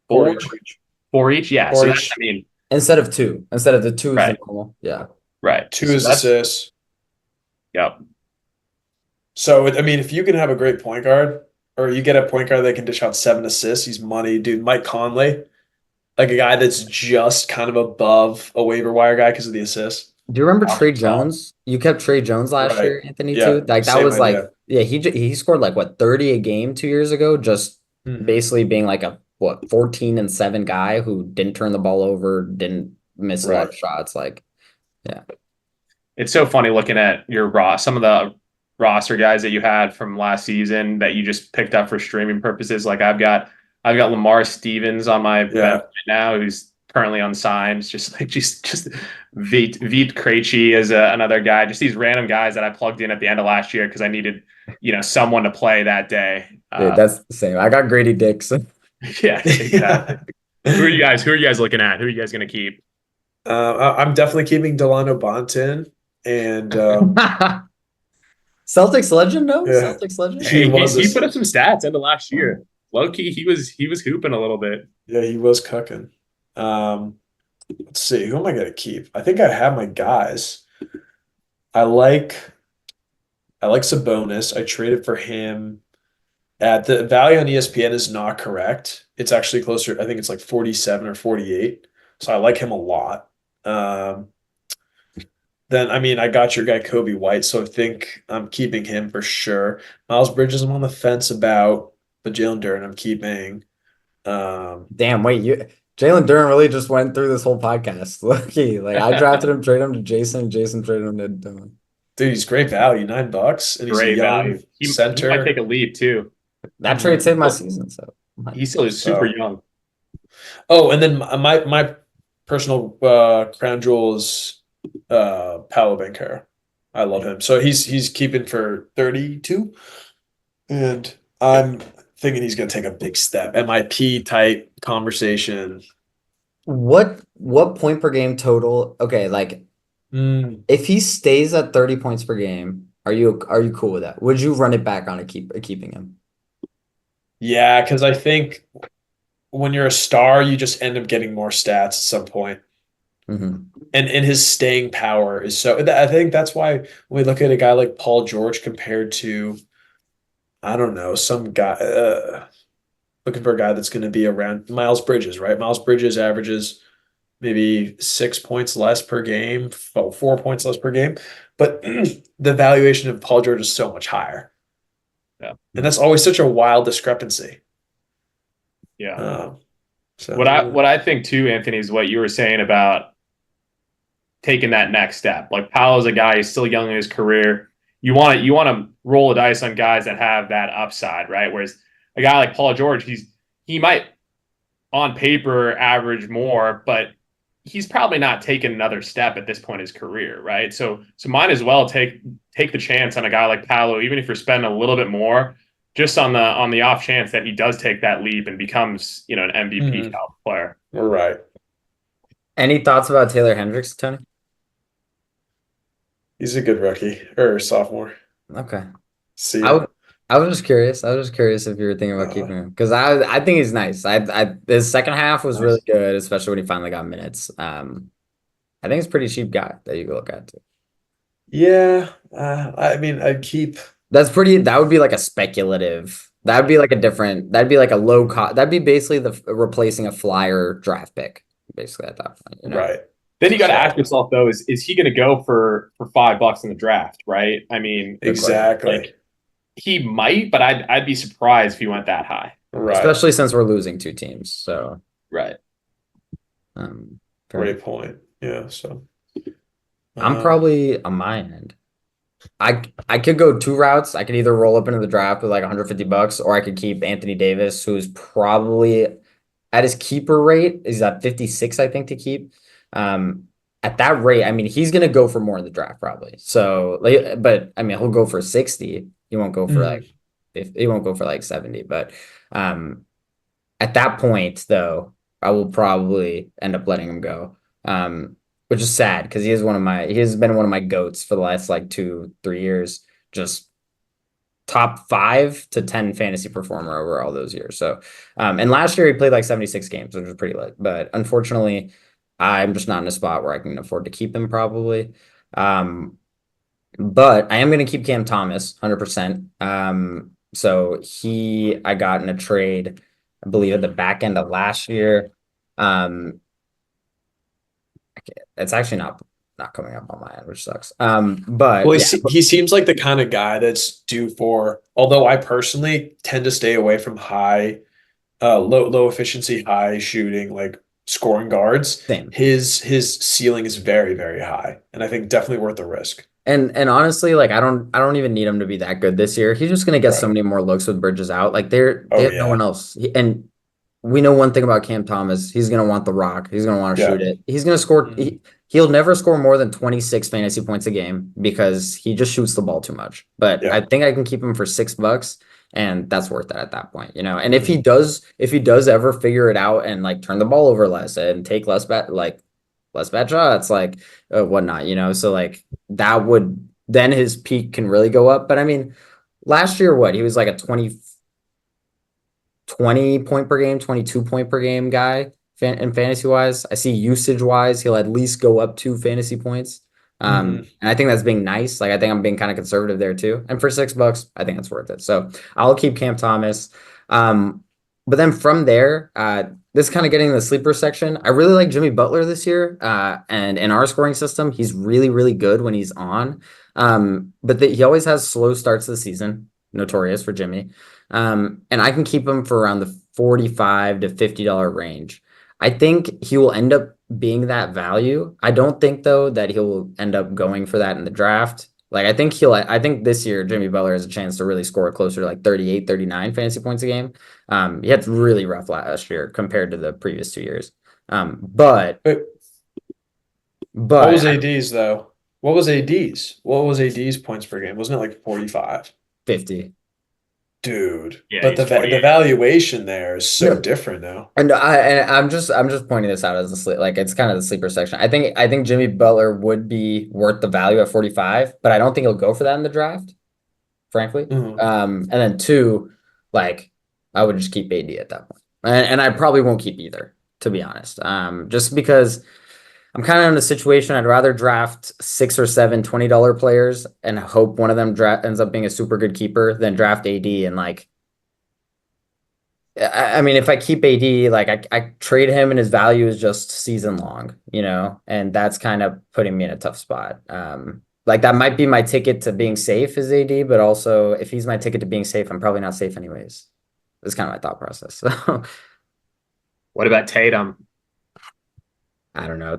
4 4? each. 4 each? Yeah. Four So that's, each. I mean, instead of the two is Right. the normal. Yeah. right. 2 So is assists. Yep. So, I mean, if you can have a great point guard, or you get a point guard that can dish out 7 assists, he's money. Dude, Mike Conley, like a guy that's just kind of above a waiver wire guy because of the assists. Do you remember Off Trey the top. Jones? You kept Trey Jones last Right. year, Anthony, Yeah, too. Like that same was like, idea. yeah, he scored like what 30 a game 2 years ago, just Mhm. basically being like a 14-7 guy who didn't turn the ball over, didn't miss a lot of Right. shots. Like, It's so funny looking at some of the roster guys that you had from last season that you just picked up for streaming purposes. Like I've got Lamar Stevens on my bench right now, who's currently unsigned. It's just Vit Krejci is another guy. Just these random guys that I plugged in at the end of last year because I needed someone to play that day. dude, that's the same. I got Grady Dixon. Yeah, exactly. Who are you guys looking at? Who are you guys going to keep? I'm definitely keeping Delano Bonten and Celtics legend, no? Yeah. Celtics legend. He He put up some stats end of last year. Low key, he was hooping a little bit. Yeah, he was cooking. Let's see, who am I gonna keep? I think I have my guys. I like Sabonis. I traded for him. At the value on ESPN is not correct. It's actually closer. I think it's like 47 or 48. So I like him a lot. Then, I mean, I got your guy Kobe White, so I think I'm keeping him for sure. Miles Bridges, I'm on the fence about, but Jalen Duren, I'm keeping. Damn, wait, Jalen Duren really just went through this whole podcast. Lucky, like I drafted him, traded him to Jason. Jason traded him to Dylan. Dude, he's great value, $9, and he's Great a young value. He center. might take a leap too. That trade saved my season, so He still is super young. Oh, and then my personal crown jewel is Paolo Banchero. I love him. So he's keeping for 32, and I'm thinking he's going to take a big step. MIP type conversation. what point per game total? Okay, like if he stays at 30 points per game, are you cool with that? Would you run it back on keeping him? Yeah, because I think when you're a star, you just end up getting more stats at some point. Mm-hmm. And his staying power is so. I think that's why when we look at a guy like Paul George compared to, I don't know, some guy looking for a guy that's going to be around Miles Bridges, right? Miles Bridges averages maybe 6 points less per game, 4 points less per game, but the valuation of Paul George is so much higher. Yeah, and that's always such a wild discrepancy. Yeah. So what I think too, Anthony, is what you were saying about taking that next step. Like Paolo's a guy, he's still young in his career. You want to roll the dice on guys that have that upside, right? Whereas a guy like Paul George, he might on paper average more, but he's probably not taking another step at this point in his career, right? So might as well take the chance on a guy like Paolo, even if you're spending a little bit more, just on the off chance that he does take that leap and becomes, an MVP Mhm. caliber player. Right. Any thoughts about Taylor Hendricks, Tony? He's a good rookie or sophomore. Okay. See I ya. w- I was just curious. I was just curious if you were thinking about keeping him because I think he's nice. His second half was really Nice. good, especially when he finally got minutes. I think he's a pretty cheap guy that you can look at too. Yeah. I mean, I'd keep. That would be like a speculative. That'd be like a different. That'd be like a low cost. That'd be basically replacing a flyer draft pick, basically at that point. Right. Then you got to ask So yourself though: is he going to go for $5 in the draft? Right? I mean, Good question. exactly. he might, but I'd be surprised if he went that high. Right. Especially since we're losing two teams. So, Right. um, fair Great enough. point. Yeah. So I'm um, probably on my end. I could go two routes. I could either roll up into the draft with like $150, or I could keep Anthony Davis, who's probably at his keeper rate is at 56, I think, to keep. Um, at that rate, I mean, he's gonna go for more in the draft probably. So, like, but I mean, he'll go for 60. He won't go for like mhm. he won't go for like 70. But um, at that point, though, I will probably end up letting him go. Which is sad because he has been one of my goats for the last like 2, 3 years. Just top 5 to 10 fantasy performer over all those years. So, and last year he played like 76 games, which was pretty lit. But unfortunately, I'm just not in a spot where I can afford to keep him probably. Um, but I am going to keep Cam Thomas 100%. So I got in a trade, I believe at the back end of last year. Um, it's actually not coming up on my end, which sucks. Well, But yeah, he seems like the kind of guy that's due for. Although I personally tend to stay away from low efficiency, high shooting, like scoring guards. same. His ceiling is very, very high, and I think definitely worth the risk. And honestly, like I don't even need him to be that good this year. He's just gonna get so Right. many more looks with Bridges out. Like they Oh have no one yeah. else. And we know one thing about Cam Thomas. He's gonna want the rock. He's gonna want to Yeah. shoot it. He's gonna score. Mhm. He'll never score more than 26 fantasy points a game because he just shoots the ball too much. But I Yeah. think I can keep him for $6, and that's worth it at that point, you know. And Mhm. if he does ever figure it out and like turn the ball over less and take less bad shots, like whatnot, you know. So like that would then his peak can really go up. But I mean, last year, what he was like a 20 point per game, 22 point per game guy in fantasy wise. I see usage wise, he'll at least go up 2 fantasy points. Mhm. And I think that's being nice. Like I think I'm being kind of conservative there too. And for $6, I think that's worth it. So I'll keep Cam Thomas. But then from there, this kind of getting in the sleeper section. I really like Jimmy Butler this year. And in our scoring system, he's really, really good when he's on. But he always has slow starts of the season, notorious for Jimmy. And I can keep him for around the $45 to $50 range. I think he will end up being that value. I don't think though that he'll end up going for that in the draft. Like I think this year Jimmy Butler has a chance to really score closer to like 38, 39 fantasy points a game. He had really rough last year compared to the previous 2 years. Um, but But what but was AD's though? What was AD's? What was AD's points per game? Wasn't it like 45? 50. Dude. Yeah, But he's the 28. valuation there is so No, different now. I'm just pointing this out as the sleep like it's kind of the sleeper section. I think Jimmy Butler would be worth the value at 45, but I don't think he'll go for that in the draft, frankly. Mhm. And then two, like I would just keep AD at that point. And I probably won't keep either, to be honest. Just because I'm kind of in a situation I'd rather draft 6 or 7 $20 players and hope one of them ends up being a super good keeper than draft AD and like I mean, if I keep AD, like I trade him and his value is just season long, you know, and that's kind of putting me in a tough spot. Like that might be my ticket to being safe is AD, but also if he's my ticket to being safe, I'm probably not safe anyways. That's kind of my thought process. So What about Tatum? I don't know.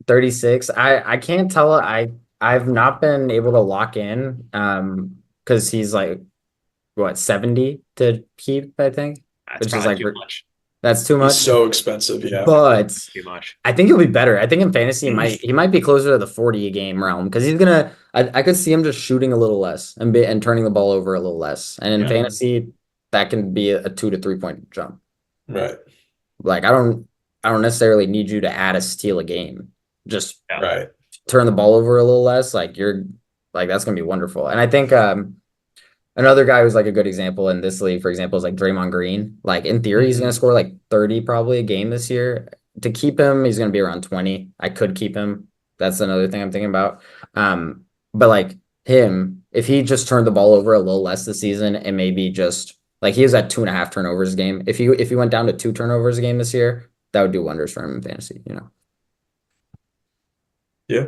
36? I can't tell. I've not been able to lock in because he's like what 70 to keep, I think, That's which is probably like too much. That's too He's much. so expensive. Yeah. But Too much. I think he'll be better. I think in fantasy he might be closer to the 40 a game realm because he's gonna. I could see him just shooting a little less and turning the ball over a little less. And in Yeah. fantasy, that can be a 2 to 3 point jump. Right. Like I don't necessarily need you to add a steal a game. Just Yeah. Right. turn the ball over a little less. That's gonna be wonderful. And I think another guy who's like a good example in this league, for example, is like Draymond Green. Like in theory, he's gonna score like 30 probably a game this year. To keep him, he's gonna be around 20. I could keep him. That's another thing I'm thinking about. But like him, if he just turned the ball over a little less this season and maybe just like he was at 2.5 turnovers a game. If he went down to 2 turnovers a game this year, that would do wonders for him in fantasy, you know. Yeah.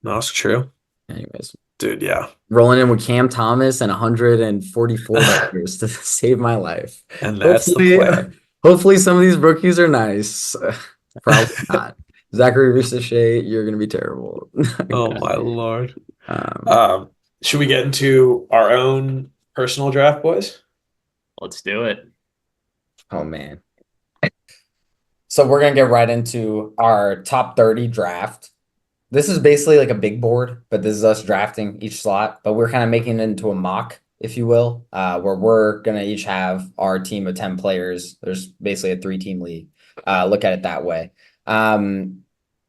No, that's true. Anyways, Dude, yeah. rolling in with Cam Thomas and $144 to save my life. And that's the Hopefully, play. hopefully some of these rookies are nice. Probably not. Zachary Ricochet, you're gonna be terrible. Oh my Lord. Um, Should we get into our own personal draft, boys? Let's do it. oh man. So we're gonna get right into our top 30 draft. This is basically like a big board, but this is us drafting each slot, but we're kind of making it into a mock, if you will, where we're gonna each have our team of 10 players. There's basically a 3-team league. Look at it that way.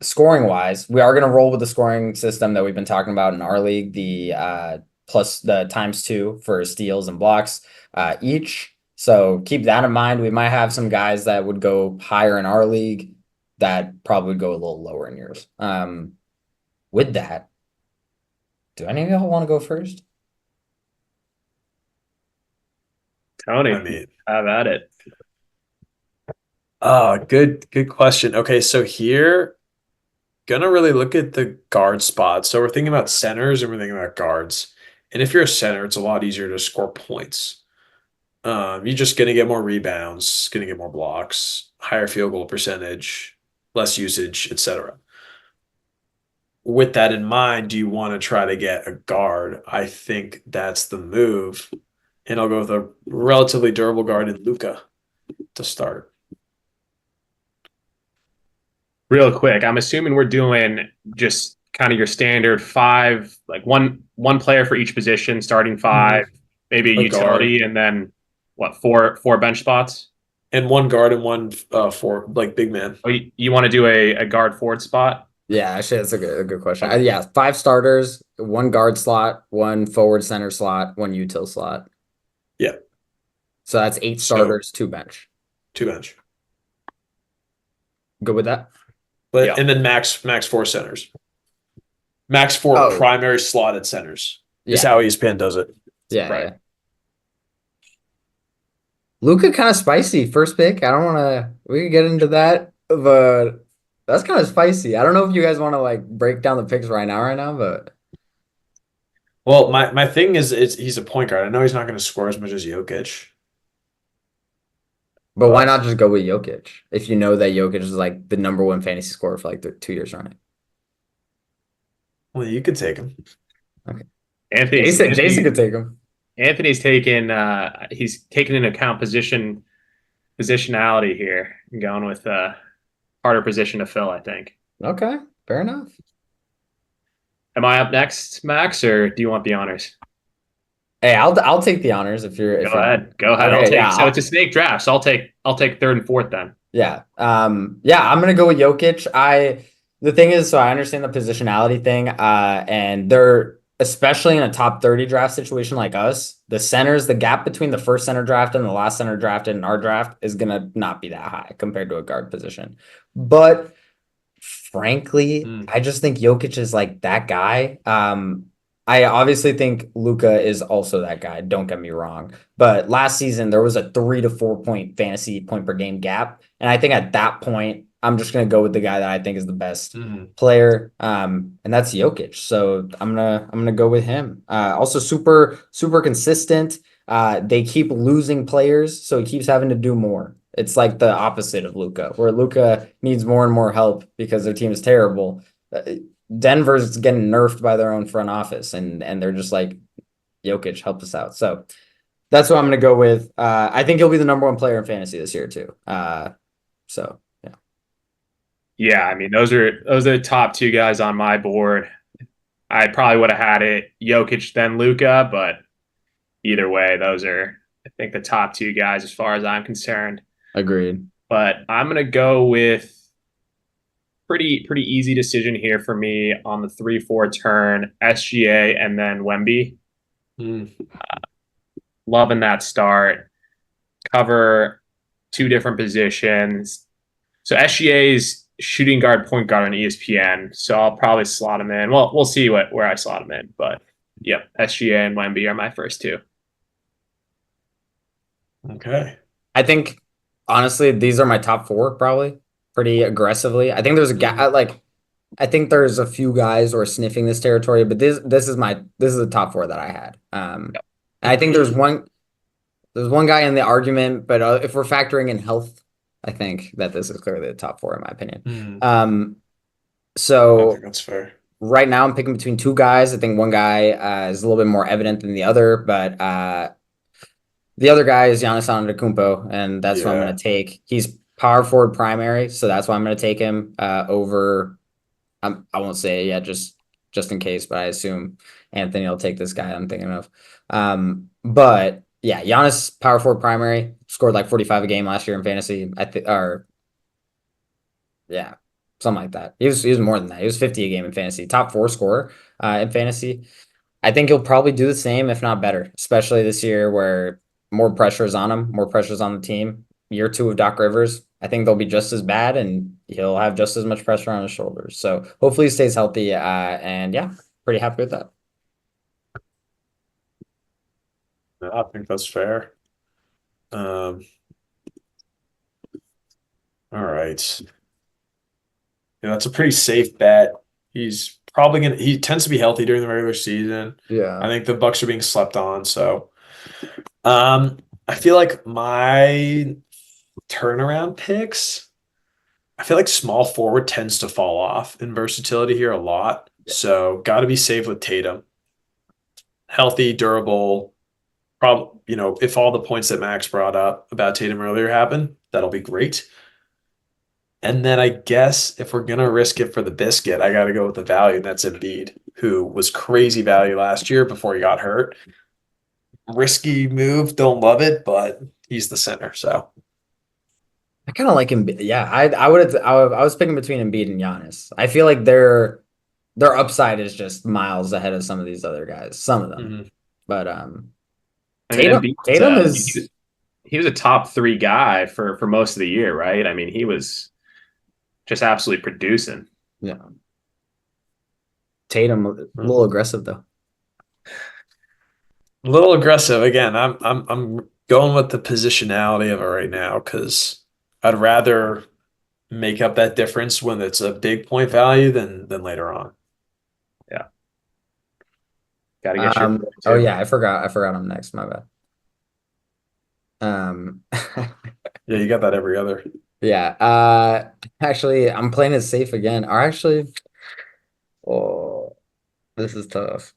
Scoring wise, we are gonna roll with the scoring system that we've been talking about in our league, the plus the ×2 for steals and blocks each. So keep that in mind. We might have some guys that would go higher in our league that probably would go a little lower in yours. With that, do any of y'all want to go first? Tony, I mean, have at it. good question. Okay, so here, gonna really look at the guard spot. So we're thinking about centers and we're thinking about guards. And if you're a center, it's a lot easier to score points. You're just gonna get more rebounds, gonna get more blocks, higher field goal percentage, less usage, etc. With that in mind, do you want to try to get a guard? I think that's the move. And I'll go with a relatively durable guard in Luka to start. Real quick, I'm assuming we're doing just kind of your standard 5, like one player for each position, starting 5, maybe a utility, and then what, four bench spots? And one guard and one for like big man. Oh, you want to do a guard forward spot? Yeah, actually, that's a good question. Yeah, 5 starters, 1 guard slot, 1 forward center slot, 1 util slot. Yeah. So that's 8 starters, 2 bench. 2 bench. Good with that? But Yeah. And then max 4 centers. Max 4 primary slotted centers. Yeah. Is how ESPN does it. Yeah. Right. Yeah. Luka kind of spicy first pick. I don't want to. We can get into that, but that's kind of spicy. I don't know if you guys want to like break down the picks right now, but Well, my thing is he's a point guard. I know he's not going to score as much as Jokic. why not just go with Jokic if you know that Jokic is like the #1 fantasy scorer for like 2 years running? Well, you could take him. Okay. Jason could take him. Anthony's taken he's taken into account positionality here and going with harder position to fill, I think. Okay, fair enough. Am I up next, Max, or do you want the honors? Hey, I'll take the honors if you're. Go ahead. Okay, It's a snake draft, so I'll take 3rd and 4th then. Yeah. Yeah, I'm gonna go with Jokic. The thing is, so I understand the positionality thing. And they're especially in a top 30 draft situation like us, the centers, the gap between the first center draft and the last center drafted in our draft is gonna not be that high compared to a guard position. But frankly, I just think Jokic is like that guy. I obviously think Luka is also that guy. Don't get me wrong. But last season, there was a 3 to 4 point fantasy point per game gap. And I think at that point, I'm just going to go with the guy that I think is the best player. And that's Jokic. So I'm going to go with him. Also super, super consistent. They keep losing players, so he keeps having to do more. It's like the opposite of Luka, where Luka needs more and more help because their team is terrible. Denver's getting nerfed by their own front office, and they're just like, Jokic, help us out. So That's what I'm going to go with. I think he'll be the number one player in fantasy this year too. So yeah. Yeah, I mean those are the top two guys on my board. I probably would have had it Jokic then Luka, but either way, those are I think the top two guys as far as I'm concerned. Agreed. But I'm gonna go with pretty easy decision here for me on the 3-4 turn, SGA and then Wemby. Loving that start. Cover two different positions. So SGA's shooting guard, point guard on ESPN. So I'll probably slot him in. Well, we'll see where I slot him in. But yep, SGA and Wemby are my first two. Okay. I think honestly, these are my top four probably pretty aggressively. I think there's a guy I think there's a few guys who are sniffing this territory, but this is the top four that I had. Yep. I think there's one guy in the argument, but if we're factoring in health, I think that this is clearly the top four in my opinion. I So think that's fair. right now I'm picking between two guys. I think one guy is a little bit more evident than the other, but the other guy is Giannis Antetokounmpo, and that's what I'm going to take. He's power forward primary, so that's why I'm going to take him over. I won't say it yet, just in case, but I assume Anthony will take this guy I'm thinking of. But yeah, Giannis power forward primary, scored like 45 a game last year in fantasy. Yeah, something like that. He was more than that. He was 50 a game in fantasy. Top four scorer in fantasy. I think he'll probably do the same, if not better, especially this year where more pressure is on him, more pressure is on the team. Year two of Doc Rivers, I think they'll be just as bad, and he'll have just as much pressure on his shoulders. So hopefully he stays healthy. And yeah, pretty happy with that. I think that's fair. All right. Yeah, that's a pretty safe bet. He's probably he tends to be healthy during the regular season. Yeah. I think the Bucks are being slept on, so I feel like my turnaround picks, I feel like small forward tends to fall off in versatility here a lot. So got to be safe with Tatum. Healthy, durable. Probably, if all the points that Max brought up about Tatum earlier happen, that'll be great. And then I guess if we're gonna risk it for the biscuit, I got to go with the value, and that's Embiid, who was crazy value last year before he got hurt. Risky move, don't love it, but he's the center, so I kind of like him. Yeah, I was picking between Embiid and Giannis. I feel like their upside is just miles ahead of some of these other guys. Some of them, but Tatum is he was a top 3 guy for most of the year, right? I mean, he was just absolutely producing. Yeah. Tatum a little aggressive though. A little aggressive again. I'm going with the positionality of it right now because I'd rather make up that difference when it's a big point value than later on. Yeah. Gotta get your oh yeah, I forgot I'm next. My bad. Yeah, you got that every other. Yeah. Actually, I'm playing it safe again. Or actually, oh, this is tough.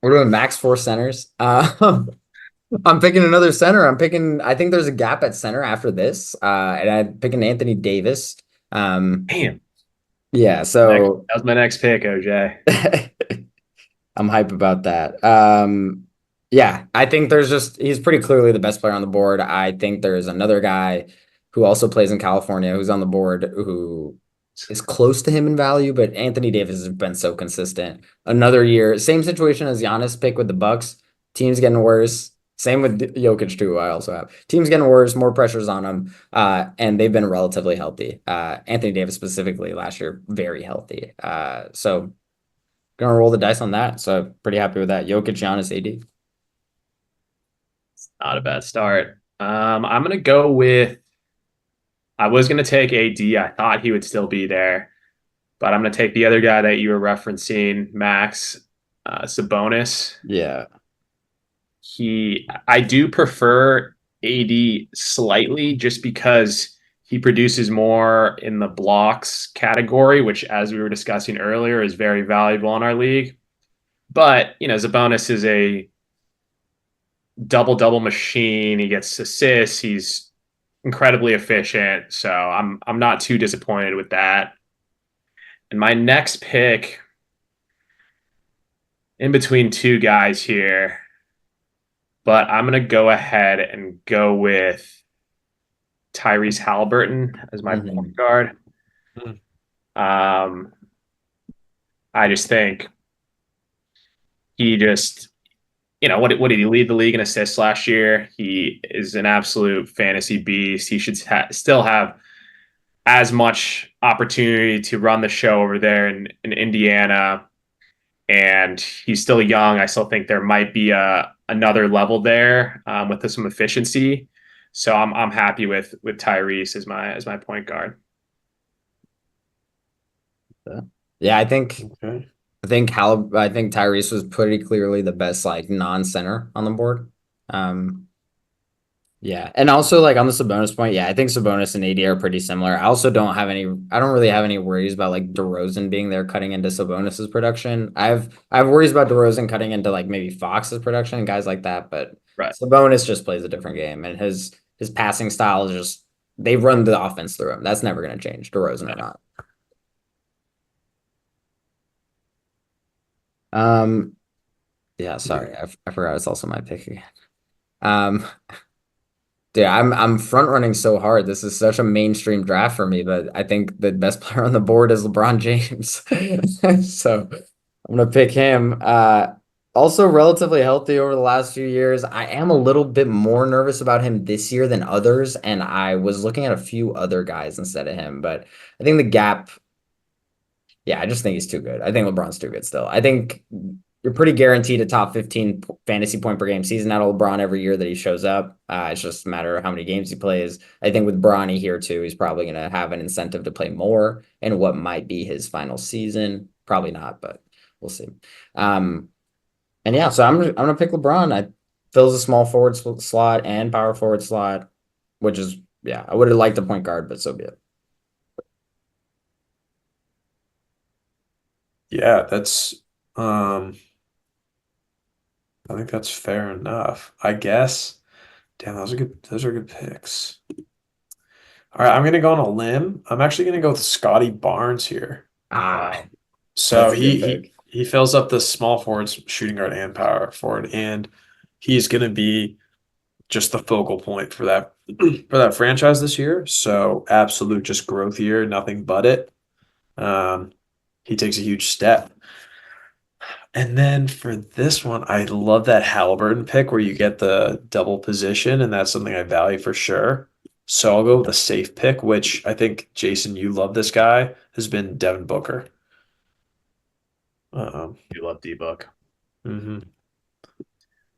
We're doing max 4 centers. I'm picking another center. I think there's a gap at center after this. And I'm picking Anthony Davis. Damn. Yeah, so that was my next pick, OJ. I'm hype about that. Yeah, I think he's pretty clearly the best player on the board. I think there's another guy who also plays in California who's on the board who is close to him in value, but Anthony Davis has been so consistent. Another year, same situation as Giannis pick with the Bucks. Team's getting worse. Same with Jokic too. I also have teams getting worse, more pressures on them, and they've been relatively healthy. Anthony Davis specifically last year, very healthy. So gonna roll the dice on that. So pretty happy with that. Jokic, Giannis, AD. Not a bad start. I'm gonna go with. I was gonna take AD. I thought he would still be there, but I'm gonna take the other guy that you were referencing, Max, Sabonis. Yeah. I do prefer AD slightly just because he produces more in the blocks category, which, as we were discussing earlier, is very valuable in our league. But, Sabonis is a double machine. He gets assists. He's incredibly efficient. So I'm not too disappointed with that. And my next pick, in between two guys here, but I'm gonna go ahead and go with Tyrese Haliburton as my point guard. Mhm. Um, I just think he just, what did he lead the league in assists last year? He is an absolute fantasy beast. He should still have as much opportunity to run the show over there in Indiana. And he's still young. I still think there might be another level there with some efficiency. So I'm happy with Tyrese as my point guard. Yeah, I think Okay. I think Tyrese was pretty clearly the best like non-center on the board. Um, yeah, and also like on the Sabonis point, yeah, I think Sabonis and AD are pretty similar. I don't really have any worries about like DeRozan being there cutting into Sabonis's production. I have worries about DeRozan cutting into like maybe Fox's production and guys like that, but Right. Sabonis just plays a different game, and his passing style is just they run the offense through him. That's never going to change, DeRozan or not. Um, yeah, sorry, I forgot it's also my pick again. Um, Dude, I'm front running so hard. This is such a mainstream draft for me, but I think the best player on the board is LeBron James. So I'm gonna pick him. Also relatively healthy over the last few years. I am a little bit more nervous about him this year than others, and I was looking at a few other guys instead of him, but I think the gap, yeah, I just think he's too good. I think LeBron's too good still. I think you're pretty guaranteed a top 15 fantasy point per game season out of LeBron every year that he shows up. It's just a matter of how many games he plays. I think with Bronny here too, he's probably going to have an incentive to play more in what might be his final season. Probably not, but we'll see. Um, and yeah, so I'm gonna pick LeBron. I fills a small forward slot and power forward slot, which is yeah, I would have liked the point guard, but so be it. Yeah, that's um I think that's fair enough. I guess. Damn, those are good picks. All right, I'm gonna go on a limb. I'm actually gonna go with Scotty Barnes here. Ah, Um, so that's a he good he pick. he fills up the small forwards, shooting guard and power forward, and he's gonna be just the focal point for that for that franchise this year. So absolute just growth year, nothing but it. Um, he takes a huge step. And then for this one, I love that Haliburton pick where you get the double position, and that's something I value for sure. So I'll go with a safe pick, which I think Jason, you love this guy, has been Devin Booker. Um, You love D Book. mhm.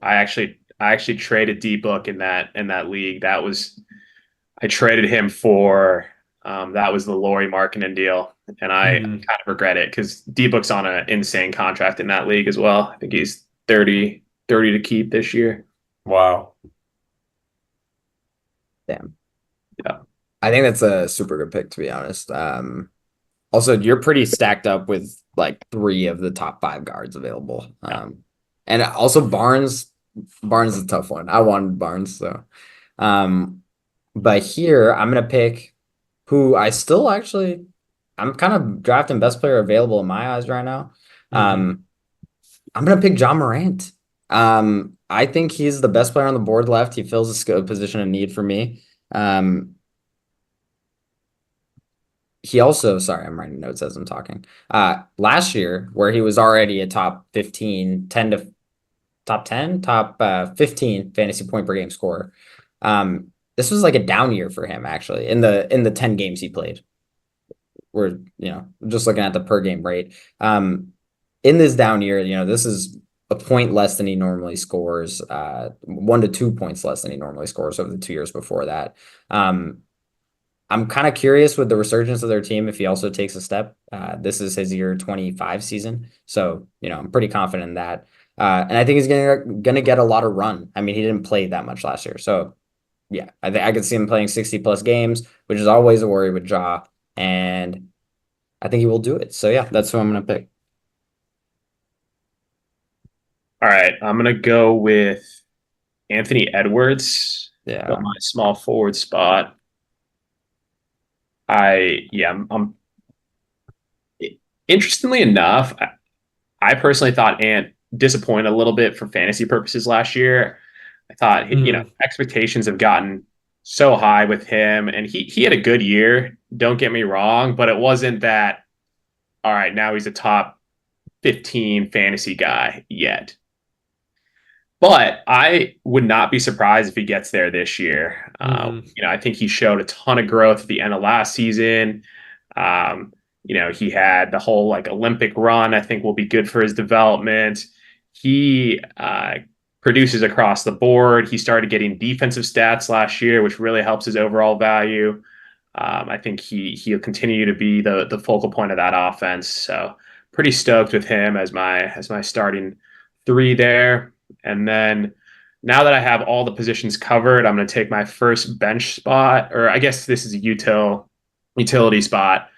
I actually traded D Book in that league. I traded him for that was the Laurie Markkanen deal, and I Mhm. kind of regret it because D Book's on an insane contract in that league as well. I think he's 30 to keep this year. Wow. Damn. Yeah, I think that's a super good pick, to be honest. Also, you're pretty stacked up with like three of the top five guards available. yeah. And also Barnes is a tough one. I wanted Barnes, so. Um, but here I'm gonna pick who I still actually I'm kind of drafting best player available in my eyes right now. Mhm. Um, I'm gonna pick John Morant. I think he's the best player on the board left. He fills a skill position of need for me. Um, he also, sorry, I'm writing notes as I'm talking. Last year, where he was already a top 15, 10 to top 10, top 15 fantasy point per game scorer. This was like a down year for him actually in the 10 games he played. We're, just looking at the per game rate. In this down year, this is a point less than he normally scores, 1 to 2 points less than he normally scores over the 2 years before that. Um, I'm kind of curious with the resurgence of their team if he also takes a step. This is his year 25 season, so I'm pretty confident in that. And I think he's gonna get a lot of run. I mean, he didn't play that much last year, so yeah, I think I could see him playing 60 plus games, which is always a worry with Ja, and I think he will do it. So yeah, that's who I'm gonna pick. All right, I'm gonna go with Anthony Edwards, Yeah. my small forward spot. I'm interestingly enough, I personally thought Ant disappointed a little bit for fantasy purposes last year. I thought, Mhm. expectations have gotten so high with him, and he had a good year. Don't get me wrong, but it wasn't that. All right, now he's a top 15 fantasy guy yet. But I would not be surprised if he gets there this year. Mhm. I think he showed a ton of growth at the end of last season. He had the whole like Olympic run. I think will be good for his development. He produces across the board. He started getting defensive stats last year, which really helps his overall value. I think he'll continue to be the focal point of that offense. So pretty stoked with him as my starting three there. And then now that I have all the positions covered, I'm going to take my first bench spot, or I guess this is a utility spot,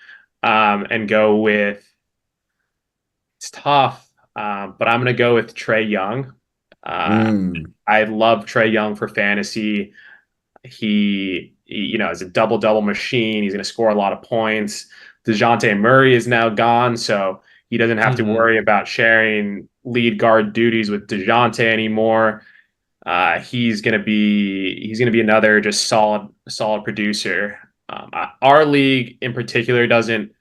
and go with. It's tough, but I'm going to go with Trey Young. Uh, Mm. I love Trey Young for fantasy. Is a double double machine. He's going to score a lot of points. DeJounte Murray is now gone, so he doesn't have to Mhm. worry about sharing lead guard duties with DeJounte anymore. He's gonna be another just solid producer. Our league in particular doesn't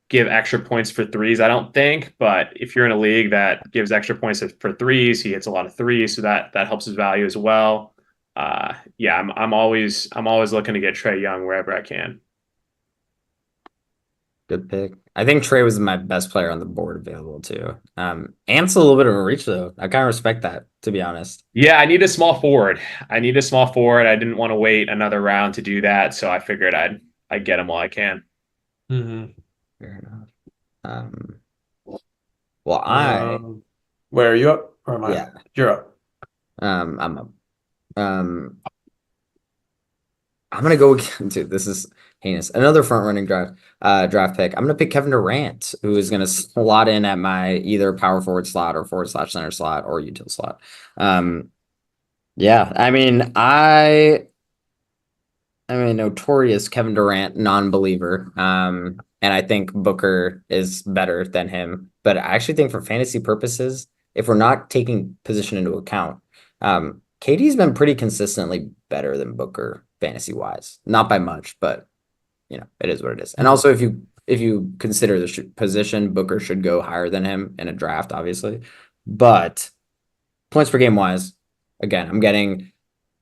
give extra points for threes, I don't think. But if you're in a league that gives extra points for threes, he hits a lot of threes, so that helps his value as well. Yeah, I'm always looking to get Trey Young wherever I can. Good pick. I think Trey was my best player on the board available too. Ant's a little bit of a reach though. I kind of respect that, to be honest. Yeah, I need a small forward. I need a small forward. I didn't want to wait another round to do that, so I figured I'd get him while I can. Mhm. Fair enough. Um, well, Um, where are you up or am I? yeah, You're up. I'm a, um, I'm gonna go dude, this is heinous. Another front running draft pick. I'm gonna pick Kevin Durant, who is gonna slot in at my either power forward slot or forward slash center slot or util slot. Um, yeah, I'm a notorious Kevin Durant non-believer. And I think Booker is better than him. But I actually think for fantasy purposes, if we're not taking position into account, KD's been pretty consistently better than Booker fantasy wise. Not by much, but it is what it is. And Mhm. also if you consider the position, Booker should go higher than him in a draft, obviously. But points per game wise, again, I'm getting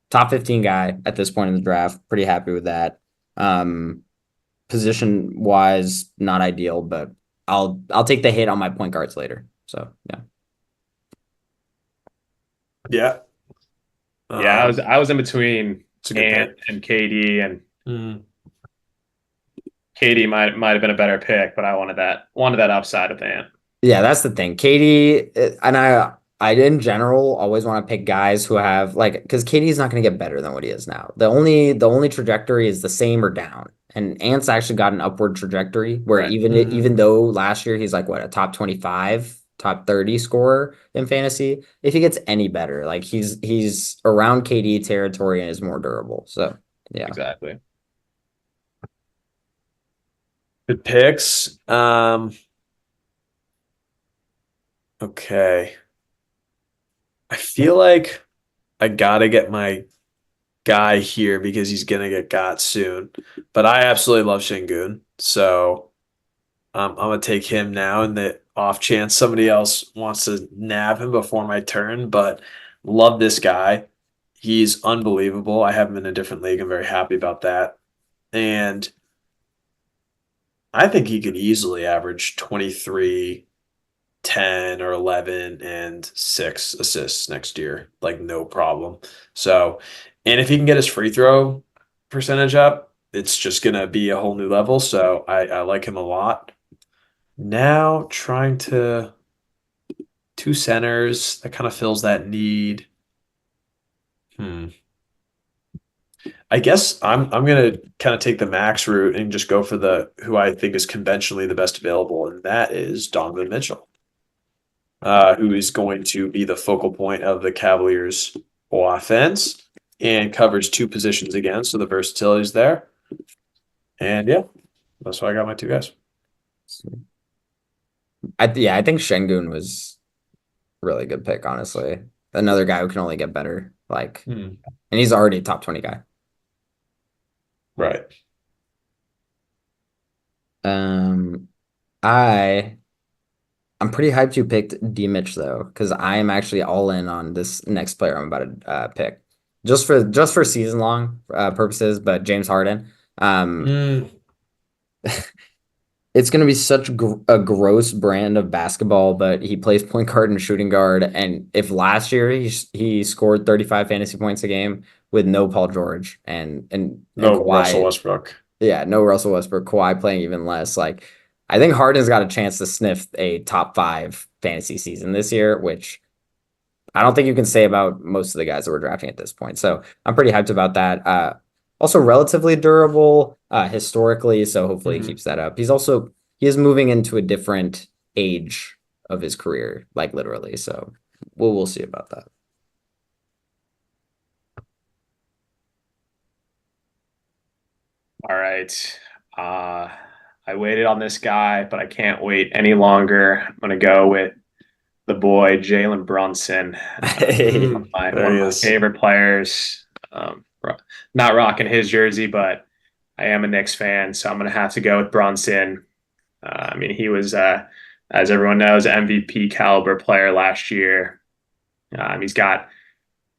top 15 guy at this point in the draft. Pretty happy with that. Um, Position wise, not ideal, but I'll take the hit on my point guards later. So yeah. Yeah. Yeah, I was Um, I was in between it's a good Ant pick. and KD, and Mhm. KD might have been a better pick, but I wanted that upside with Ant. Yeah, that's the thing. Katie and I in general always want to pick guys who have like because Katie's not going to get better than what he is now. The only trajectory is the same or down. And Ant's actually got an upward trajectory where Right. even Mhm. though last year he's like what a top 25, top 30 scorer in fantasy, if he gets any better, like he's around KD territory and is more durable. So yeah. Exactly. Good picks. Okay. I feel like I gotta get my guy here because he's gonna get got soon. But I absolutely love Shingun. So I'm gonna take him now in the off chance somebody else wants to nab him before my turn. But love this guy. He's unbelievable. I have him in a different league. I'm very happy about that. And I think he could easily average 23, 10 or 11 and 6 assists next year. Like no problem. So, and if he can get his free throw percentage up, it's just gonna be a whole new level. So I like him a lot. Now trying to two centers that kind of fills that need. Hmm. I guess I'm gonna kind of take the max route and just go for the who I think is conventionally the best available, and that is Donovan Mitchell, who is going to be the focal point of the Cavaliers offense and covers 2 positions again. So the versatility is there. And yeah, that's why I got my 2 guys. I think Şengün was a really good pick, honestly. Another guy who can only get better. And he's already a top 20 guy. Right. I'm pretty hyped you picked D Mitch though, because I am actually all in on this next player I'm about to pick, just for season long purposes. But James Harden, it's gonna be such a gross brand of basketball, but he plays point guard and shooting guard. And if last year he scored 35 fantasy points a game with no Paul George and No Kawhi, Russell Westbrook. Yeah, no Russell Westbrook, Kawhi playing even less. I think Harden's got a chance to sniff a top 5 fantasy season this year, which I don't think you can say about most of the guys that we're drafting at this point. So I'm pretty hyped about that. Also relatively durable historically, so hopefully he keeps that up. He is moving into a different age of his career, like literally. So we'll see about that. All right. I waited on this guy, but I can't wait any longer. I'm going to go with the boy, Jalen Brunson. One of my favorite players. Not rocking his jersey, but I am a Knicks fan, so I'm going to have to go with Brunson. I mean, he was, as everyone knows, MVP caliber player last year. He's got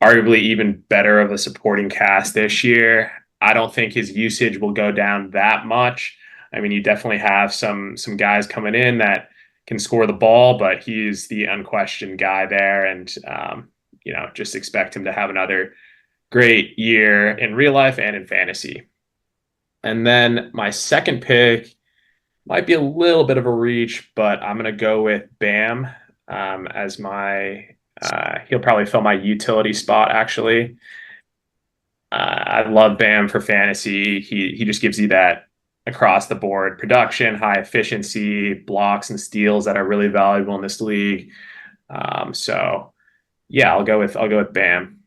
arguably even better of a supporting cast this year. I don't think his usage will go down that much. I mean, you definitely have some guys coming in that can score the ball, but he's the unquestioned guy there. And, just expect him to have another great year in real life and in fantasy. And then my second pick might be a little bit of a reach, but I'm going to go with Bam as my he'll probably fill my utility spot, actually. I love Bam for fantasy. He just gives you that across the board production, high efficiency, blocks and steals that are really valuable in this league. So yeah, I'll go with Bam.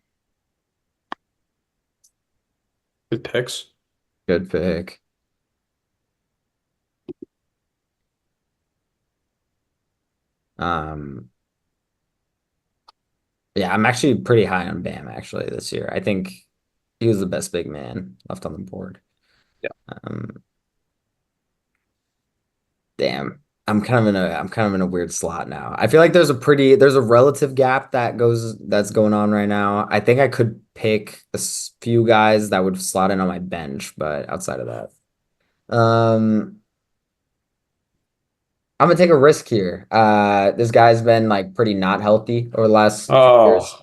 Good picks. Good pick. Yeah, I'm actually pretty high on Bam actually this year. I think he was the best big man left on the board. Yeah. Damn. I'm kind of in a weird slot now. I feel like there's a relative gap that's going on right now. I think I could pick a few guys that would slot in on my bench, but outside of that, I'm gonna take a risk here. This guy's been pretty not healthy over the last few years,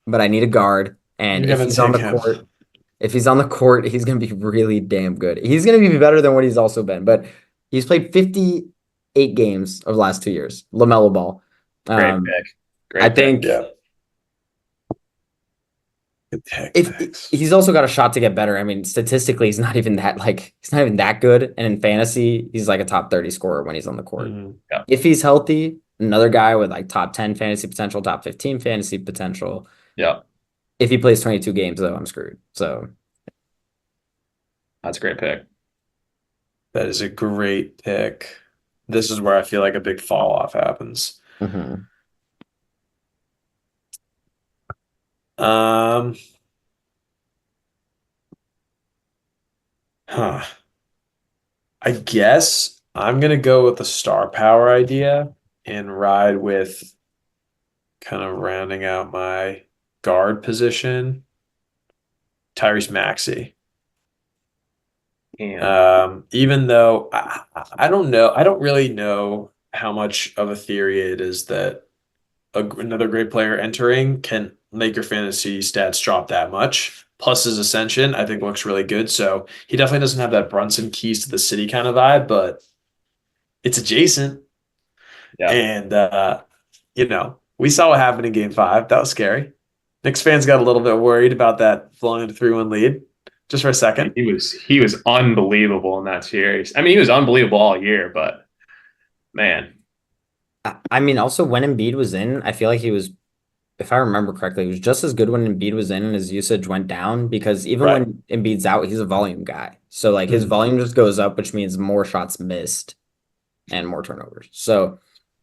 but I need a guard, and if he's on the court, he's gonna be really damn good. He's gonna be better than what he's also been, but he's played 58 games of the last 2 years. LaMelo Ball. Great pick. I think if he's also got a shot to get better. I mean, statistically, he's not even that good. And in fantasy, he's like a top 30 scorer when he's on the court. Yeah. If he's healthy, another guy with top 10 fantasy potential, top 15 fantasy potential. Yeah. If he plays 22 games, though, I'm screwed. So that's a great pick. That is a great pick. This is where I feel like a big fall off happens. I guess I'm gonna go with the star power idea and ride with kind of rounding out my guard position, Tyrese Maxey. Even though I don't know, I don't really know how much of a theory it is that another great player entering can make your fantasy stats drop that much. Plus his ascension, I think, looks really good. So he definitely doesn't have that Brunson keys to the city kind of vibe, but it's adjacent. Yeah. And we saw what happened in Game 5. That was scary. Knicks fans got a little bit worried about that flowing into 3-1 lead just for a second. He was unbelievable in that series. I mean, he was unbelievable all year, but man. I mean, also when Embiid was in, I feel like he was if I remember correctly, he was just as good when Embiid was in and his usage went down because even Right. when Embiid's out, he's a volume guy. So like his Mhm. volume just goes up, which means more shots missed and more turnovers. So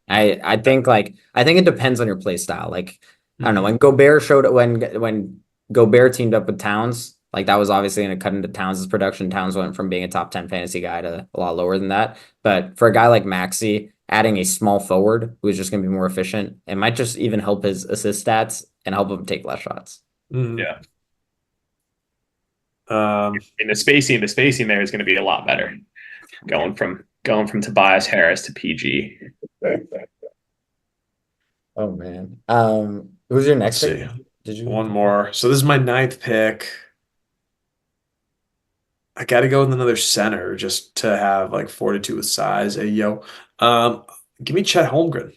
I think it depends on your play style. Like I don't know, Mhm. when Gobert teamed up with Towns, like that was obviously going to cut into Towns' production. Towns went from being a top 10 fantasy guy to a lot lower than that. But for a guy like Maxey, adding a small forward who is just going to be more efficient, it might just even help his assist stats and help him take less shots. Mhm. Yeah. Um, And the spacing there is going to be a lot better going from Tobias Harris to PG. Oh man. Who's your let's next pick? see. Did One you? more. So this is my ninth pick. I got to go with another center just to have like 42 with size. Hey, yo. Um, Give me Chet Holmgren.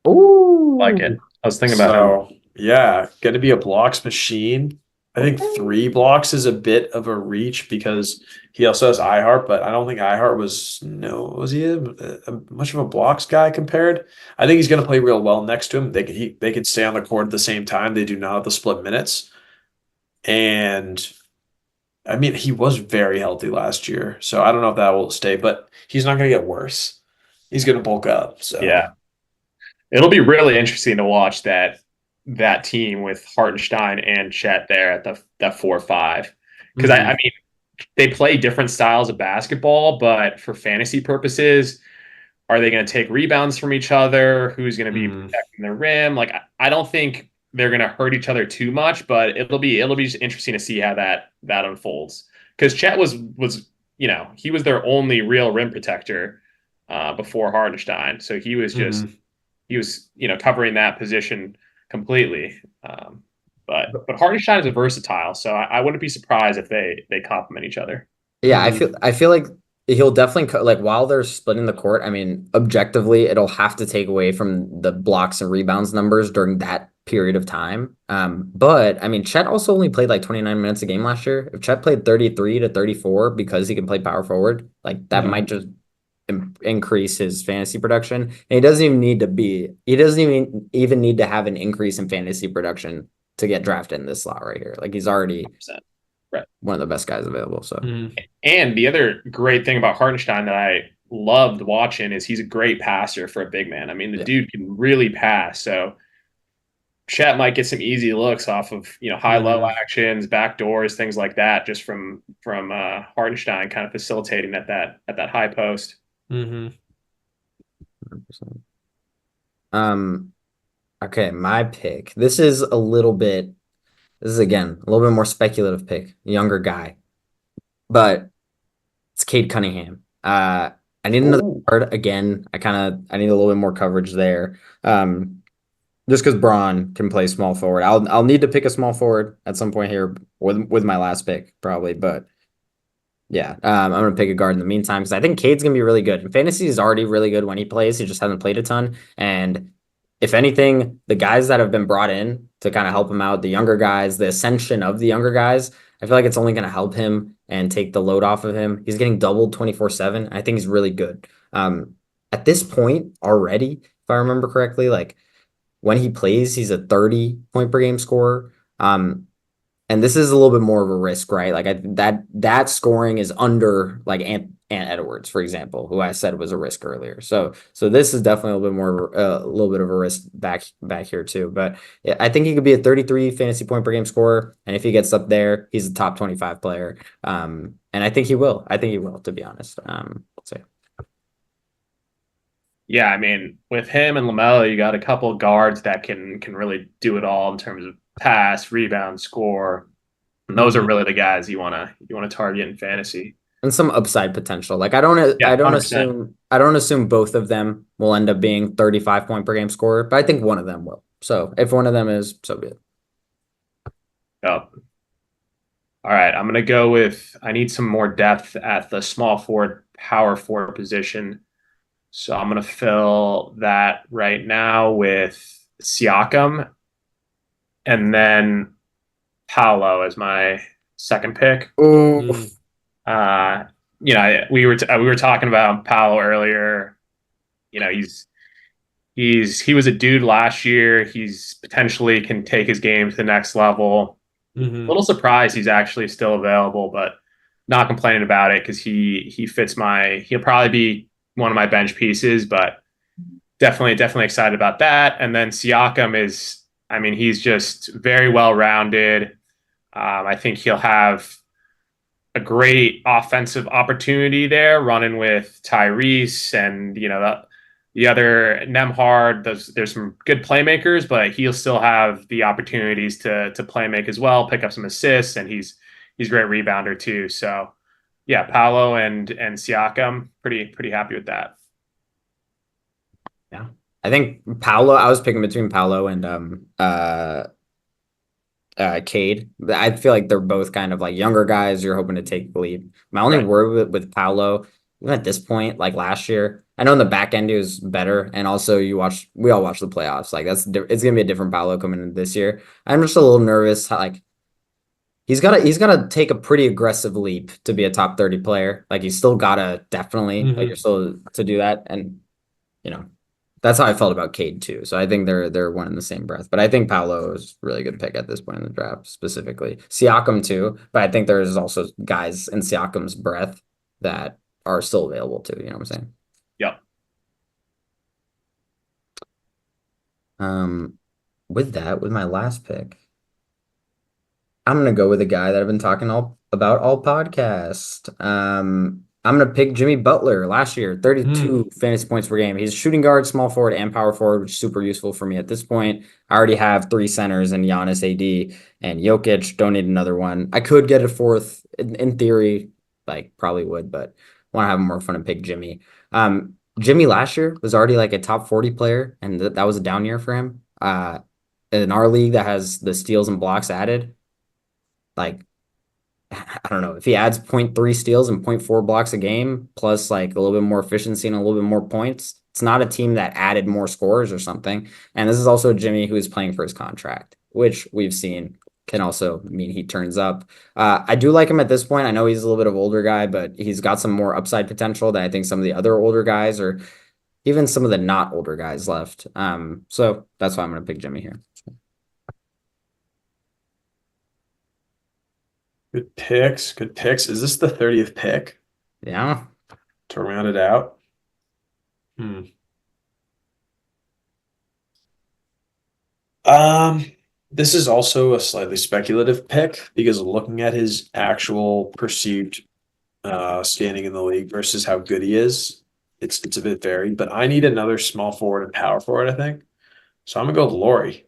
Like it. Ooh. I was thinking about him. So yeah, going to be a blocks machine. I think Okay. 3 blocks is a bit of a reach because he also has iHeart, but I don't think iHeart was he much of a blocks guy compared? I think he's going to play real well next to him. They could stay on the court at the same time. They do not have to split minutes, and I mean he was very healthy last year, so I don't know if that will stay, but he's not going to get worse. He's going to bulk up. So Yeah. It'll be really interesting to watch that team with Hartenstein and Chet there at the 4-5. Because I mhm, mean they play different styles of basketball, but for fantasy purposes, are they going to take rebounds from each other? Who's going to be mhm, protecting the rim? Like I don't think they're going to hurt each other too much, but it'll be just interesting to see how that unfolds. Because Chet was he was their only real rim protector before Hardenstein, so mhm. he was covering that position completely. But Hardenstein is a versatile, so I wouldn't be surprised if they complement each other. Yeah, Mhm. I feel like he'll definitely like while they're splitting the court. I mean, objectively, it'll have to take away from the blocks and rebounds numbers during that period of time. But I mean, Chet also only played like 29 minutes a game last year. If Chet played 33 to 34 because he can play power forward, like that Yeah. might just increase his fantasy production. And he doesn't even need to be. He doesn't even need to have an increase in fantasy production to get drafted in this slot right here. Like he's already 100%. Right. one of the best guys available. So. Mhm. And the other great thing about Hartenstein that I loved watching is he's a great passer for a big man. I mean, the Yeah. dude can really pass. So Chet might get some easy looks off of high low Mhm. actions, back doors, things like that, just from Hartenstein kind of facilitating at that high post. Mhm. 100%. Um, okay, my pick. This is again a little bit more speculative pick, younger guy, but it's Cade Cunningham. I need another Ooh. guard again. I need a little bit more coverage there. Just because Braun can play small forward. I'll need to pick a small forward at some point here with my last pick, probably, but yeah, I'm gonna pick a guard in the meantime because I think Cade's gonna be really good. And fantasy is already really good when he plays. He just hasn't played a ton. And if anything, the guys that have been brought in to kind of help him out, the younger guys, the ascension of the younger guys, I feel like it's only gonna help him and take the load off of him. He's getting doubled 24/7. I think he's really good. At this point already, if I remember correctly, like when he plays, he's a 30 point per game scorer. And this is a little bit more of a risk, right? Like that scoring is under like Ant Edwards, for example, who I said was a risk earlier. So this is definitely a little bit more a little bit of a risk back here too. But yeah, I think he could be a 33 fantasy point per game scorer, and if he gets up there, he's a top 25 player. And I think he will. I think he will, to be honest. So Yeah, I mean, with him and Lamelo, you got a couple guards that can really do it all in terms of pass, rebound, score. And those are Mhm. really the guys you want to target in fantasy. and some upside potential. Like Yeah, 100%. I don't assume both of them will end up being 35 point per game scorer, but I think one of them will. So if one of them is, so be it. Oh, all right, I'm gonna go with I need some more depth at the small forward, power forward position. So I'm gonna fill that right now with Siakam and then Paolo as my second pick. Oh, Mhm. Uh, we were talking about Paolo earlier. He's He was a dude last year. He's potentially can take his game to the next level. A little surprised he's actually still available, but not complaining about it because he fits he'll probably be one of my bench pieces, but definitely excited about that. And then Siakam I mean, he's just very well rounded. I think he'll have a great offensive opportunity there, running with Tyrese and the other Nemhard. There's some good playmakers, but he'll still have the opportunities to play make as well, pick up some assists, and he's a great rebounder too. So yeah, Paolo and Siakam, pretty happy with that. Yeah. I think Paolo, I was picking between Paolo and Cade. I feel like they're both kind of like younger guys. You're hoping to take the lead. My only worry with Paolo, even at this point, like last year, I know in the back end he was better, and also we all watch the playoffs. Like it's gonna be a different Paolo coming in this year. I'm just a little nervous. Like he's gotta take a pretty aggressive leap to be a top 30 player. Like he's still gotta definitely like you're still to do that, and you know. That's how I felt about Cade too. So I think they're one in the same breath. But I think Paolo is a really good pick at this point in the draft, specifically. Siakam too. But I think there's also guys in Siakam's breath that are still available too. You know what I'm saying? Yep. With my last pick, I'm gonna go with a guy that I've been talking about all podcast. I'm gonna pick Jimmy Butler. Last year, 32 fantasy points per game. He's shooting guard, small forward, and power forward, which is super useful for me at this point. I already have three centers in Giannis, AD, and Jokic. Don't need another one. I could get a fourth in theory, like probably would, but want to have more fun and pick Jimmy. Jimmy last year was already like a top 40 player, and that was a down year for him. In our league that has the steals and blocks added, like I don't know if he adds 0.3 steals and 0.4 blocks a game, plus like a little bit more efficiency and a little bit more points. It's not a team that added more scores or something. And this is also Jimmy who is playing for his contract, which we've seen can also mean he turns up. I do like him at this point. I know he's a little bit of older guy, but he's got some more upside potential than I think some of the other older guys or even some of the not older guys left. So that's why I'm going to pick Jimmy here. Good picks. Good picks. Is this the 30th pick Yeah. to round it out? This is also a slightly speculative pick because looking at his actual perceived standing in the league versus how good he is, it's a bit varied. But I need another small forward and power forward, I think. So I'm gonna go with Laurie.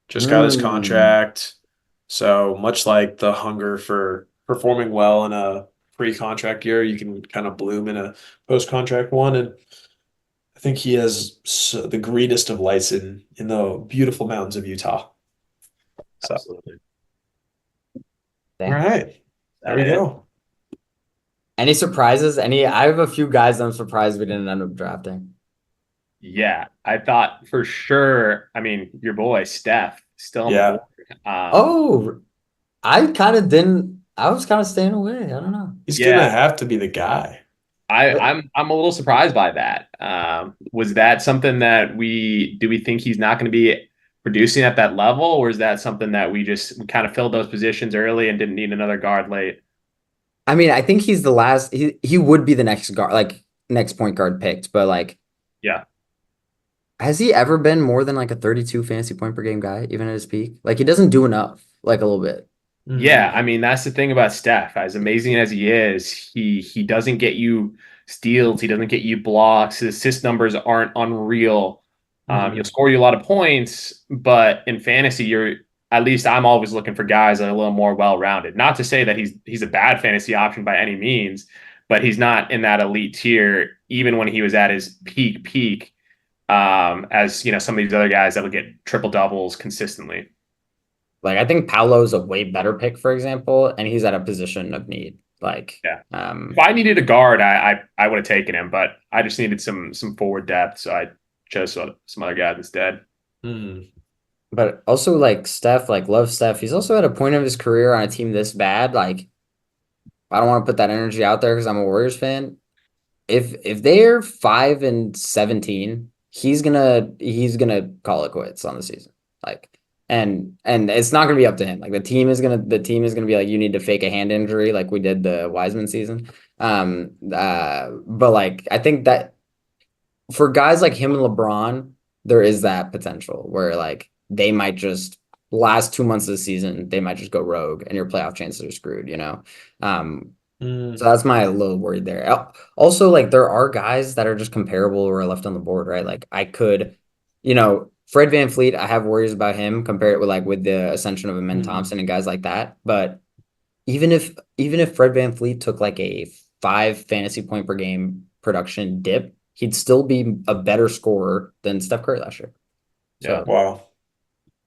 Just got his contract. So much like the hunger for performing well in a pre-contract year, you can kind of bloom in a post-contract one. And I think he has the greenest of lights in the beautiful mountains of Utah. So, Absolutely. all right, there we go. Any surprises? I have a few guys I'm surprised we didn't end up drafting. Yeah, I thought for sure. I mean, your boy Steph still on the board. I kind of didn't. I was kind of staying away. I don't know. He's gonna have to be the guy. I'm a little surprised by that. Was that something that do we think he's not going to be producing at that level, or is that something that we kind of filled those positions early and didn't need another guard late? I mean, I think he's the last. He would be the next guard, like next point guard picked, but like, yeah. Has he ever been more than like a 32 fantasy point per game guy, even at his peak? Like he doesn't do enough, like a little bit. Yeah, I mean that's the thing about Steph. As amazing as he is, he doesn't get you steals. He doesn't get you blocks. His assist numbers aren't unreal. He'll score you a lot of points, but in fantasy, at least I'm always looking for guys that are a little more well-rounded. Not to say that he's a bad fantasy option by any means, but he's not in that elite tier, even when he was at his peak. As some of these other guys that would get triple doubles consistently. Like I think Paolo's a way better pick, for example, and he's at a position of need. Like, yeah. If I needed a guard, I would have taken him, but I just needed some forward depth, so I chose some other guys instead. But also like Steph, like love Steph. He's also at a point of his career on a team this bad. Like, I don't want to put that energy out there because I'm a Warriors fan. If they're 5-17 he's gonna call it quits on the season. Like, and it's not gonna be up to him. Like the team is gonna be like, you need to fake a hand injury like we did the Wiseman season. But like I think that for guys like him and LeBron, there is that potential where like they might just last 2 months of the season, they might just go rogue and your playoff chances are screwed, you know? Um, so that's my little worry there. Also, like there are guys that are just comparable or left on the board, right? Like I could, Fred VanVleet, I have worries about him compared with like with the ascension of Amen Thompson and guys like that. But even if Fred VanVleet took like a 5 fantasy point per game production dip, he'd still be a better scorer than Steph Curry last year. Yeah. So Wow.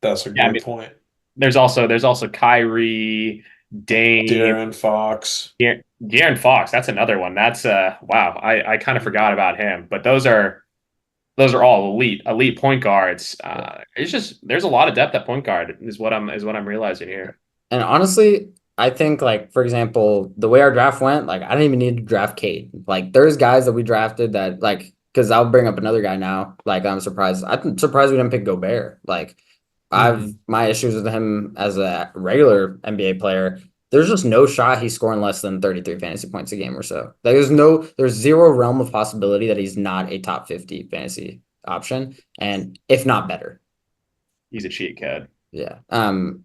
That's a Yeah, I great mean, point. there's also Kyrie, Dame, De'Aaron Fox. De'Aaron Fox. That's another one. That's wow. I kind of forgot about him. But those are all elite point guards. It's just there's a lot of depth at point guard is what I'm realizing here. And honestly, I think like for example, the way our draft went, like I didn't even need to draft Cade. Like there's guys that we drafted that like because I'll bring up another guy now. Like I'm surprised we didn't pick Gobert. Like I've my issues with him as a regular NBA player. There's just no shot he's scoring less than 33 fantasy points a game or so. Like there's zero realm of possibility that he's not a top 50 fantasy option, and if not better. He's a cheat code. Yeah.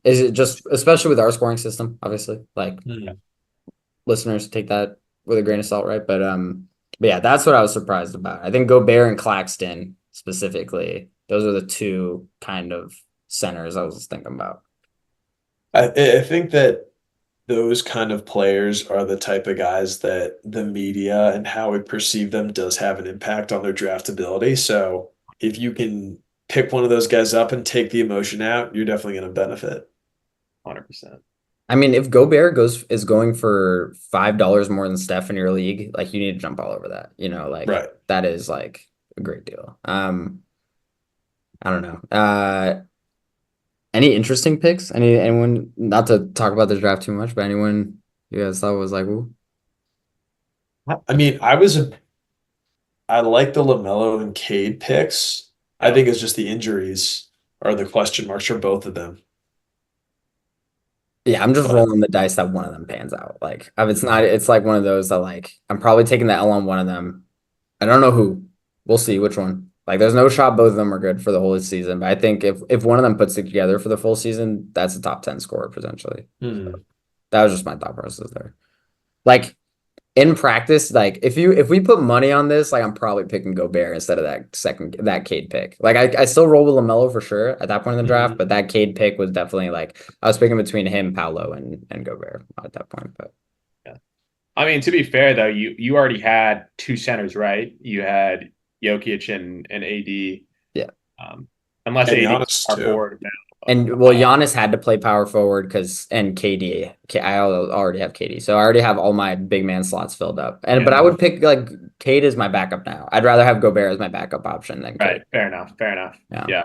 Is it just especially with our scoring system, obviously, like listeners take that with a grain of salt, right? But yeah, that's what I was surprised about. I think Gobert and Claxton specifically, those are the two kind of centers I was thinking about. I think that those kind of players are the type of guys that the media and how we perceive them does have an impact on their draftability. So if you can pick one of those guys up and take the emotion out, you're definitely going to benefit. 100%. I mean, if Gobert is going for $5 more than Steph in your league, like you need to jump all over that. Like Right. that is like a great deal. I don't know. Any interesting picks? Anyone? Not to talk about the draft too much, but anyone you guys thought was like, ooh, I mean, I like the LaMelo and Cade picks. I Yeah. think it's just the injuries are the question marks for both of them. yeah, I'm just But rolling the dice that one of them pans out. Like, if it's not, it's like one of those that like I'm probably taking the L on one of them. I don't know who. We'll see which one. Like, there's no shot both of them are good for the whole season. But I think if one of them puts it together for the full season, that's a top 10 scorer potentially. So that was just my thought process there. Like in practice, like if we put money on this, like I'm probably picking Gobert instead of that Cade pick. Like I still roll with LaMelo for sure at that point in the draft, but that Cade pick was definitely like I was picking between him, Paolo, and Gobert at that point. But Yeah. I mean, to be fair though, you already had two centers, right? You had Jokic and AD. yeah. Unless and AD Giannis are too. forward now. And well, Giannis had to play power forward and KD. I already have KD, so I already have all my big man slots filled up. But I would pick like Cade as my backup now. I'd rather have Gobert as my backup option than Cade. Right. Fair enough. Yeah.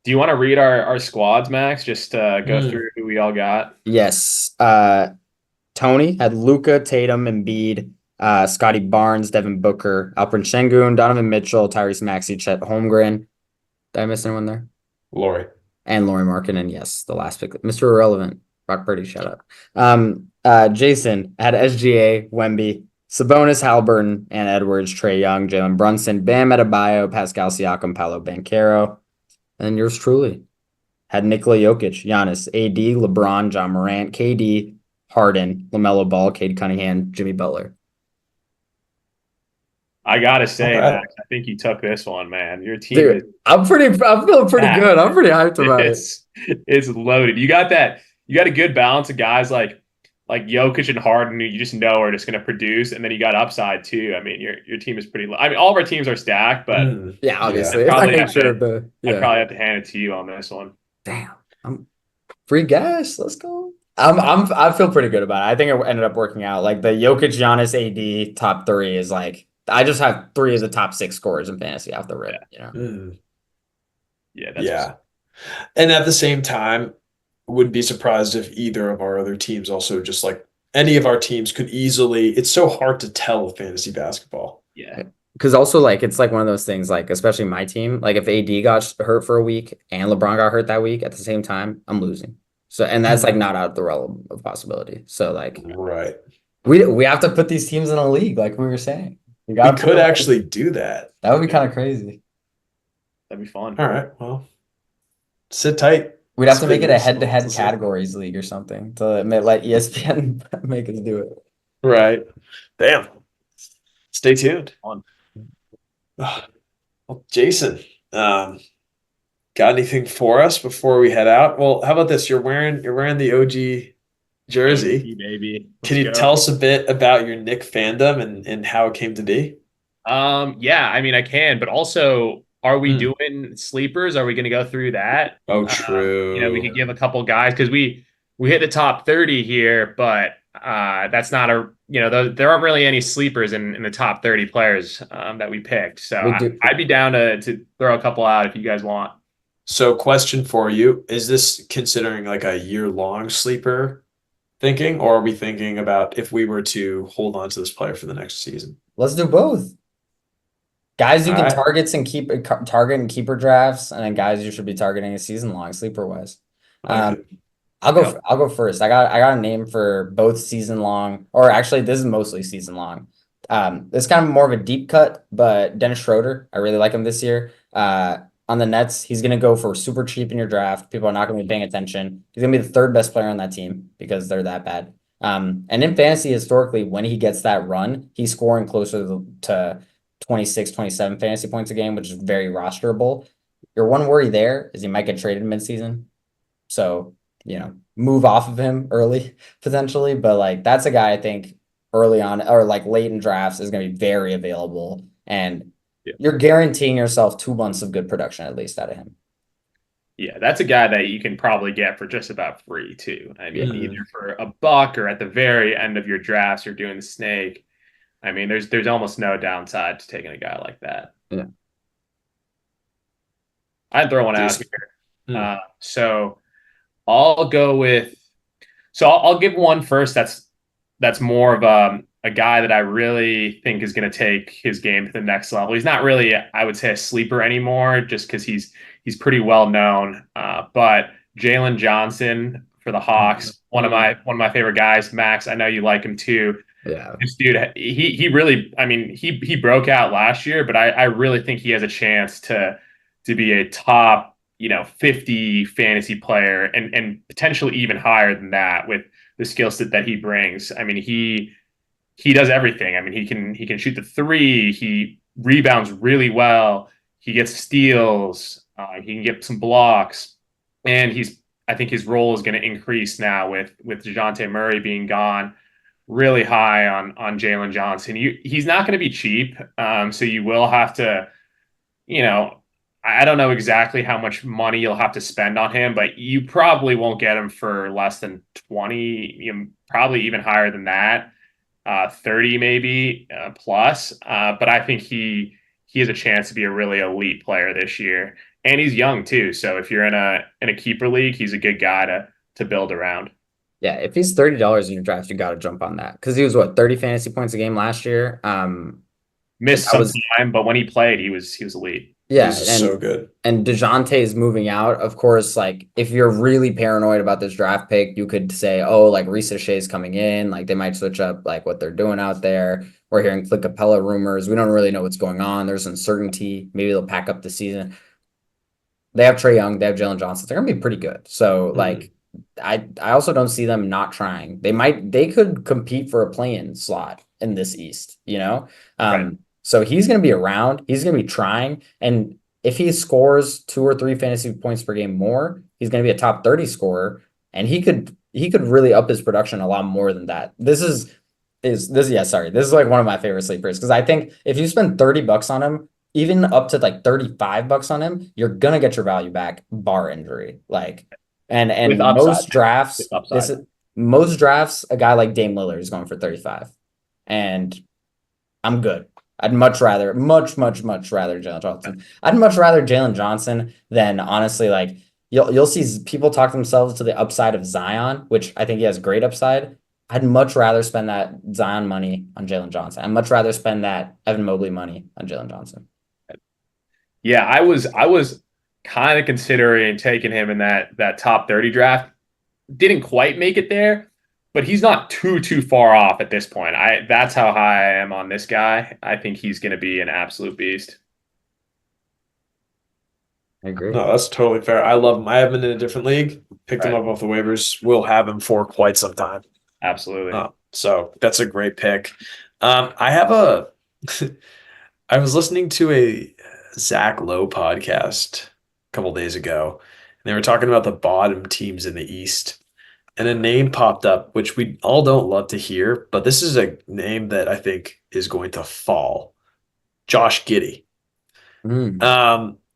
Do you want to read our squads, Max? Just go through who we all got. Yes. Tony had Luka, Tatum, Embiid, Scotty Barnes, Devin Booker, Alperen Sengun, Donovan Mitchell, Tyrese Maxey, Chet Holmgren. Did I miss anyone there? Laurie. And Laurie Markkanen, yes, the last pick. Mr. Irrelevant. Brock Purdy, shut up. Jason had SGA, Wemby, Sabonis, Haliburton, and Edwards, Trae Young, Jalen Brunson, Bam Adebayo, Pascal Siakam, Paolo Banchero. And yours truly had Nikola Jokic, Giannis, AD, LeBron, John Morant, KD, Harden, LaMelo Ball, Cade Cunningham, Jimmy Butler. I gotta say, Max, I think you took this one, man. Your team Dude, I'm feeling pretty good. I'm pretty hyped about it. It's loaded. You got a good balance of guys like Jokic and Harden who you just know are just gonna produce, and then you got upside too. I mean, your team is pretty low. I mean, all of our teams are stacked, but yeah, obviously. I probably have to hand it to you on this one. Damn. I'm free gas. Let's go. I feel pretty good about it. I think it ended up working out. Like the Jokic, Giannis, AD top 3 is like I just have 3 as the top 6 scorers in fantasy off the rip. Yeah. Yeah. And at the same time, wouldn't be surprised if either of our other teams also just like any of our teams could easily. It's so hard to tell with fantasy basketball. Yeah. because also like it's like one of those things, like especially my team, like if AD got hurt for a week and LeBron got hurt that week at the same time, I'm losing. So and that's like not out of the realm of possibility. So like Right. we have to put these teams in a league, like we were saying. We We gotta put could them actually do that. that would be kind of crazy. That'd be fun. All right. Well, sit tight. We'd have to make it a Spinners. head-to-head We'll see. categories league or something to let ESPN make us do it. Right. Damn. Stay tuned. Fun. Well, Jason, got anything for us before we head out? Well, how about this? You're wearing the OG jersey. Baby. Can you tell us a bit about your Knick fandom and how it came to be? Yeah, I mean I can, but also are we doing sleepers? Are we going to go through that? Oh, true. We could give a couple guys because we hit the top 30 here, but that's not there aren't really any sleepers in the top 30 players that we picked. So I'd be down to throw a couple out if you guys want. So, question for you: is this considering like a year-long sleeper thinking, or are we thinking about if we were to hold on to this player for the next season? Let's do both. Guys you can target and keeper drafts, and then guys you should be targeting a season long sleeper wise. I'll go first. I got a name for both season long, or actually this is mostly season long. It's kind of more of a deep cut, but Dennis Schroeder, I really like him this year. On the Nets, he's gonna go for super cheap in your draft. People are not gonna be paying attention. He's gonna be the third best player on that team because they're that bad. And in fantasy, historically, when he gets that run, he's scoring closer to 26, 27 fantasy points a game, which is very rosterable. Your one worry there is he might get traded midseason. So, move off of him early potentially. But like that's a guy I think early on or like late in drafts is going to be very available. And you're guaranteeing yourself 2 months of good production at least out of him. Yeah, that's a guy that you can probably get for just about free too. I mean, either for $1 or at the very end of your drafts, you're doing the snake. I mean, there's almost no downside to taking a guy like that. Yeah. I'd throw one out here. So I'll go with. So I'll give one first. That's more of a guy that I really think is going to take his game to the next level. He's not really, I would say, a sleeper anymore, just because he's pretty well known. But Jalen Johnson for the Hawks, one of my favorite guys. Max, I know you like him too. Yeah, this dude, he really, I mean, he broke out last year, but I really think he has a chance to be a top 50 fantasy player and potentially even higher than that with the skill set that he brings. I mean, he does everything. I mean, he can shoot the three. He rebounds really well. He gets steals. He can get some blocks, and I think his role is going to increase now with DeJounte Murray being gone. Really high on Jalen Johnson. He's not going to be cheap, so you will have to, I don't know exactly how much money you'll have to spend on him, but you probably won't get him for less than 20, probably even higher than that. 30 maybe plus, but I think he has a chance to be a really elite player this year, and he's young too. So if you're in a keeper league, he's a good guy to build around. Yeah, if he's $30 in your draft, you got to jump on that because he was 30 fantasy points a game last year. Missed some time, but when he played, he was elite. Yeah, and so good. And DeJounte is moving out. Of course, like if you're really paranoid about this draft pick, you could say, oh, like Reese Shay's coming in, like they might switch up like what they're doing out there. We're hearing Clint Capella rumors. We don't really know what's going on. There's uncertainty. Maybe they'll pack up the season. They have Trae Young. They have Jalen Johnson. They're gonna be pretty good. So like. I also don't see them not trying. They could compete for a play-in slot in this East, Right. So he's going to be around. He's going to be trying, and if he scores 2 or 3 fantasy points per game more, he's going to be a top 30 scorer, and he could really up his production a lot more than that. This is like one of my favorite sleepers because I think if you spend $30 on him, even up to like $35 on him, you're gonna get your value back, bar injury, like. And most drafts, a guy like Dame Lillard is going for 35, and I'm good. I'd much rather Jalen Johnson. I'd much rather Jalen Johnson than honestly like you'll see people talk themselves to the upside of Zion, which I think he has great upside. I'd much rather spend that Zion money on Jalen Johnson. I'd much rather spend that Evan Mobley money on Jalen Johnson. Yeah, I was kind of considering taking him in that top 30 draft. Didn't quite make it there, but he's not too far off at this point. That's how high I am on this guy. I think he's going to be an absolute beast. I agree. No, that's totally fair. I love him. I have him in a different league. Picked him Right. up off the waivers. We'll have him for quite some time. Absolutely. So that's a great pick. I have a. I was listening to a Zach Lowe podcast a couple days ago, and they were talking about the bottom teams in the East. And a name popped up, which we all don't love to hear, but this is a name that I think is going to fall. Josh Giddey.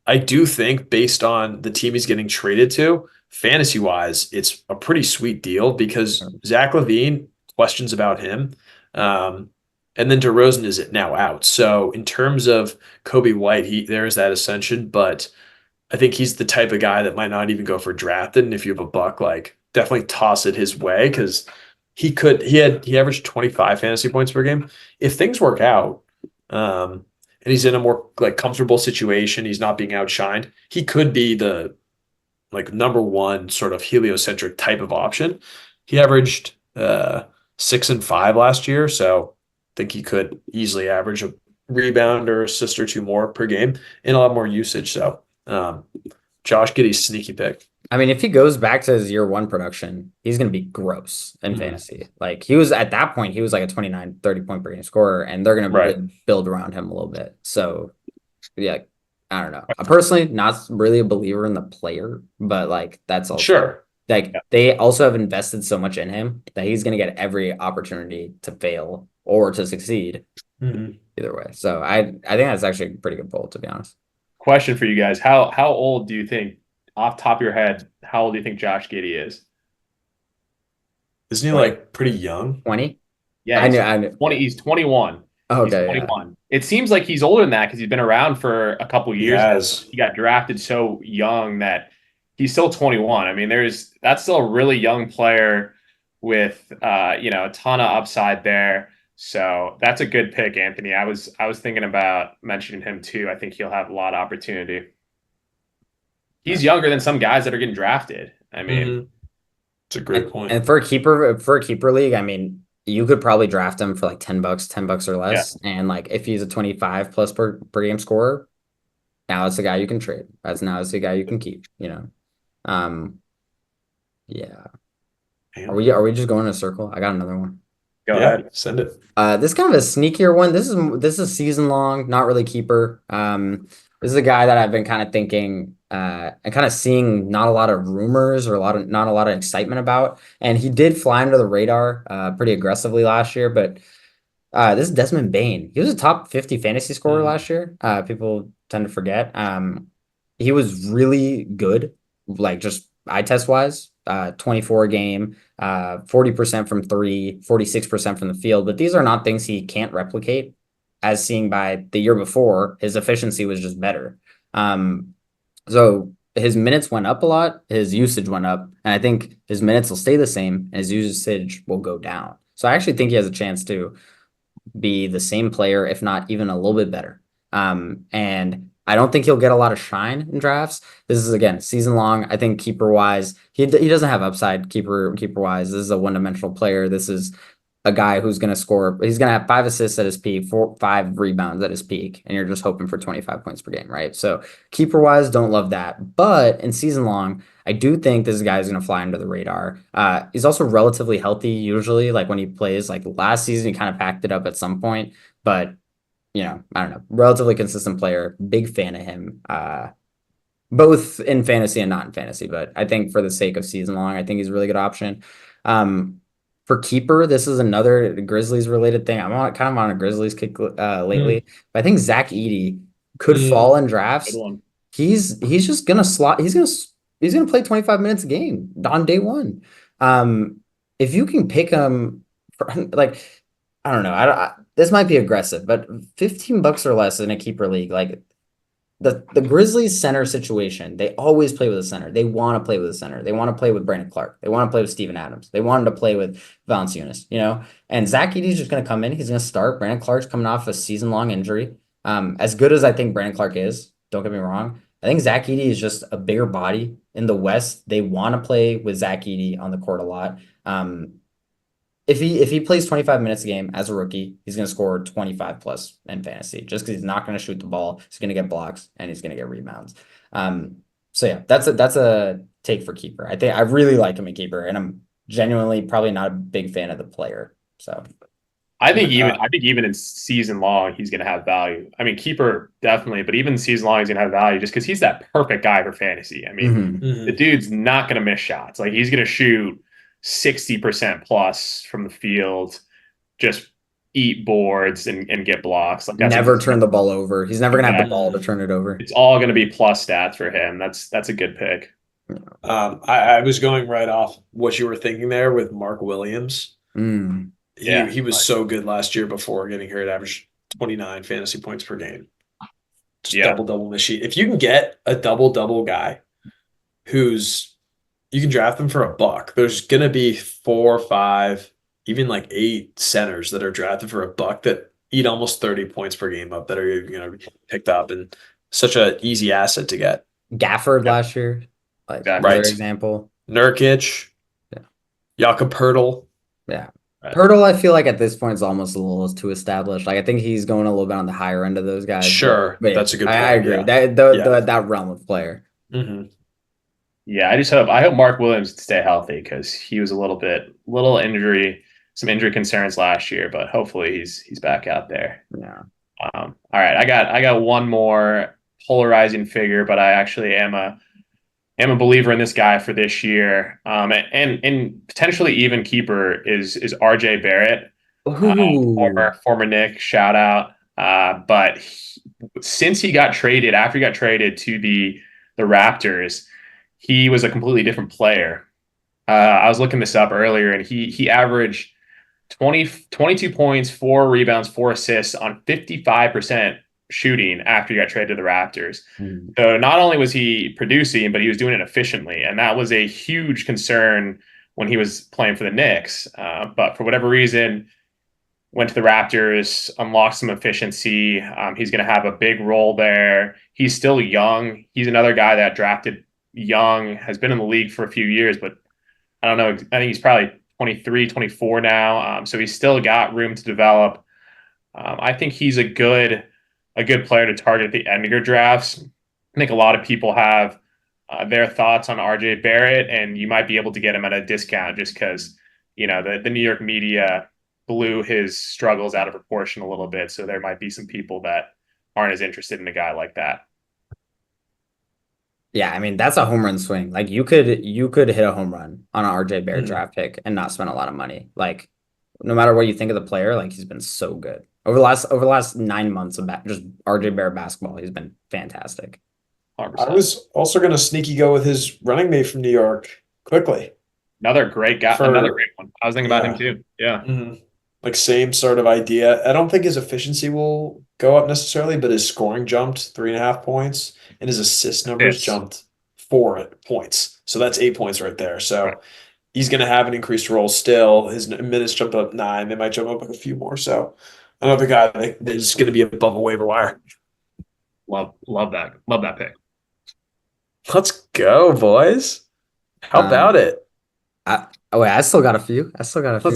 I do think based on the team he's getting traded to, fantasy wise, it's a pretty sweet deal because Zach LaVine, questions about him. And then DeRozan is now out. So in terms of Kobe White, there is that ascension, but I think he's the type of guy that might not even go for drafted. And if you have a buck, like definitely toss it his way because he averaged 25 fantasy points per game. If things work out, and he's in a more like comfortable situation, he's not being outshined, he could be the like number one sort of heliocentric type of option. He averaged 6 and 5 last year, so I think he could easily average a rebound or assist or two more per game and a lot more usage. So Josh Giddey's sneaky pick. I mean, if he goes back to his year one production, he's going to be gross in fantasy. Like he was at that point, he was like a 29, 30 point per game scorer, and they're going to build around him a little bit. So, yeah, I don't know. I'm personally not really a believer in the player, but like that's also sure. Like they also have invested so much in him that he's going to get every opportunity to fail or to succeed either way. So I think that's actually a pretty good poll, to be honest. Question for you guys: How old do you think, off the top of your head, how old do you think Josh Giddey is? Isn't he like pretty young? 20? Yeah, I knew. 20. He's 21. Okay, he's 21. Yeah. It seems like he's older than that because he's been around for a couple years. He got drafted so young that he's still 21. I mean, that's still a really young player with a ton of upside there. So that's a good pick, Anthony. I was thinking about mentioning him too. I think he'll have a lot of opportunity. He's younger than some guys that are getting drafted. I mean, it's a great point. And for a keeper league, I mean, you could probably draft him for like $10 or less. Yeah. And like if he's a 25 plus per game scorer, now it's a guy you can trade. Now it's a guy you can keep, Yeah. Are we just going in a circle? I got another one. Go ahead. Send it. This is kind of a sneakier one. This is season long, not really keeper. This is a guy that I've been kind of thinking and kind of seeing not a lot of rumors or not a lot of excitement about. And he did fly under the radar pretty aggressively last year, but this is Desmond Bane. He was a top 50 fantasy scorer last year. People tend to forget. He was really good, like just eye test wise. 24 a game, 40% from three, 46% from the field. But these are not things he can't replicate, as seen by the year before. His efficiency was just better. So his minutes went up a lot, his usage went up, and I think his minutes will stay the same, and his usage will go down. So I actually think he has a chance to be the same player, if not even a little bit better. And I don't think he'll get a lot of shine in drafts. This is, again, season long. I think keeper wise, he doesn't have upside keeper wise. This is a one-dimensional player. This is a guy who's going to score. He's going to have 5 assists at his peak, 5 rebounds at his peak, and you're just hoping for 25 points per game, right? So keeper wise, don't love that. But in season long, I do think this guy is going to fly under the radar. He's also relatively healthy usually. Like when he plays, like last season, he kind of packed it up at some point, but I don't know, relatively consistent player, big fan of him, both in fantasy and not in fantasy. But I think for the sake of season long, I think he's a really good option. For keeper, this is another Grizzlies related thing. I'm kind of on a Grizzlies kick lately, but I think Zach Edey could fall in drafts. He's just gonna slot. He's gonna play 25 minutes a game on day one. If you can pick him, like, I don't know. This might be aggressive, but $15 or less in a keeper league, like the Grizzlies center situation, they always play with a center. They want to play with a center. They want to play with Brandon Clark. They want to play with Steven Adams. They wanted to play with Valanciunas, you know? And Zach Edey's just going to come in. He's going to start. Brandon Clark's coming off a season-long injury. As good as I think Brandon Clark is, don't get me wrong, I think Zach Edey is just a bigger body in the West. They want to play with Zach Edey on the court a lot. If he plays 25 minutes a game as a rookie, he's going to score 25 plus in fantasy just because he's not going to shoot the ball. He's going to get blocks and he's going to get rebounds. So yeah, that's a take for keeper. I really like him in keeper, and I'm genuinely probably not a big fan of the player. So I think even in season long, he's going to have value. I mean, keeper definitely, but even season long, he's going to have value just because he's that perfect guy for fantasy. I mean, the dude's not going to miss shots. Like, he's going to shoot 60% plus from the field, just eat boards and get blocks. Like, never turn the ball over. He's never gonna have the ball to turn it over. It's all gonna be plus stats for him. That's a good pick. I was going right off what you were thinking there with Mark Williams. He was so good last year before getting hurt, averaged 29 fantasy points per game. Just double machine. If you can get a double guy who's you can draft them for $1. There's going to be 4, 5, even like 8 centers that are drafted for $1 that eat almost 30 points per game up that are going to be picked up, and such an easy asset to get. Gafford last year, like right. Example. Nurkic, Jakob Poeltl. Yeah. Right. Poeltl, I feel like at this point is almost a little too established. Like, I think he's going a little bit on the higher end of those guys. Sure, but that's a good point. I agree. That realm of player. Yeah, I hope Mark Williams can stay healthy because he was some injury concerns last year, but hopefully he's back out there. Yeah. All right, I got one more polarizing figure, but I actually am a believer in this guy for this year. And potentially even keeper is RJ Barrett, former Knick, shout out. But since he got traded, after he got traded to the Raptors, he was a completely different player. I was looking this up earlier, and he averaged 22 points, 4 rebounds, 4 assists on 55% shooting after he got traded to the Raptors. So not only was he producing, but he was doing it efficiently. And that was a huge concern when he was playing for the Knicks. But for whatever reason, went to the Raptors, unlocked some efficiency. He's going to have a big role there. He's still young. He's another guy that drafted young, has been in the league for a few years, but I don't know. I think he's probably 23, 24 now. So he's still got room to develop. I think he's a good player to target at the end of your drafts. I think a lot of people have their thoughts on RJ Barrett, and you might be able to get him at a discount just because, the New York media blew his struggles out of proportion a little bit. So there might be some people that aren't as interested in a guy like that. Yeah, I mean, that's a home run swing. Like, you could hit a home run on an RJ Barrett draft pick and not spend a lot of money. Like, no matter what you think of the player, like, he's been so good over the last 9 months of just RJ Barrett basketball. He's been fantastic. 100%. I was also going to sneaky go with his running mate from New York, Quickly. Another great guy. Another great one. I was thinking about him too. Yeah. Like, same sort of idea. I don't think his efficiency will go up necessarily, but his scoring jumped 3.5 points, and his assist numbers jumped 4 points. So that's 8 points right there. So he's going to have an increased role still. His minutes jumped up 9. They might jump up a few more. So another guy that is going to be above a waiver wire. Love that pick. Let's go, boys. How about it? I still got a few. Let's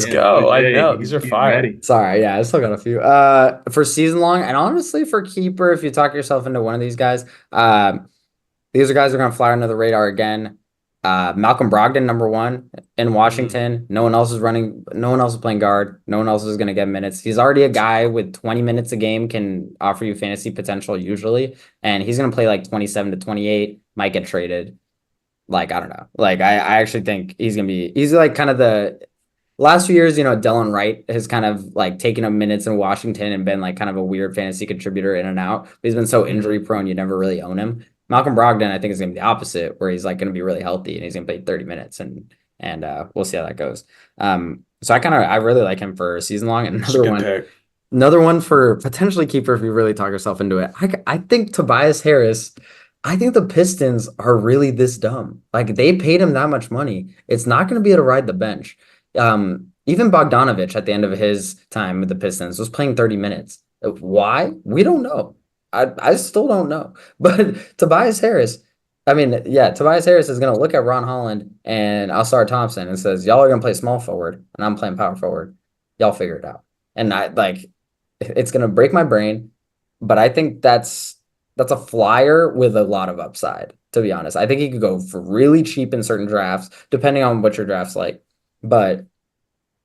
go. I know. These are fire. Ready. Sorry. Yeah, I still got a few. For season long, and honestly for keeper, if you talk yourself into one of these guys, these are guys who are going to fly under the radar again. Malcolm Brogdon, number 1 in Washington. No one else is playing guard. No one else is going to get minutes. He's already a guy with 20 minutes a game can offer you fantasy potential usually. And he's going to play like 27 to 28, might get traded. Like, I don't know. Like, I actually think he's like kind of the last few years, Delon Wright has kind of like taken up minutes in Washington and been like kind of a weird fantasy contributor in and out. But he's been so injury prone, you never really own him. Malcolm Brogdon, I think, is going to be the opposite, where he's like going to be really healthy and he's going to play 30 minutes and we'll see how that goes. So I really like him for season long. And another one, Another one for potentially keeper if you really talk yourself into it. I think Tobias Harris, I think the Pistons are really this dumb. Like they paid him that much money. It's not going to be able to ride the bench. Even Bogdanovich at the end of his time with the Pistons was playing 30 minutes. Why? We don't know. I still don't know. But Tobias Harris, I mean, yeah, Tobias Harris is going to look at Ron Holland and Alstar Thompson and says, "Y'all are going to play small forward, and I'm playing power forward. Y'all figure it out." And I like it's gonna break my brain, but I think that's a flyer with a lot of upside, to be honest. I think he could go for really cheap in certain drafts, depending on what your draft's like. But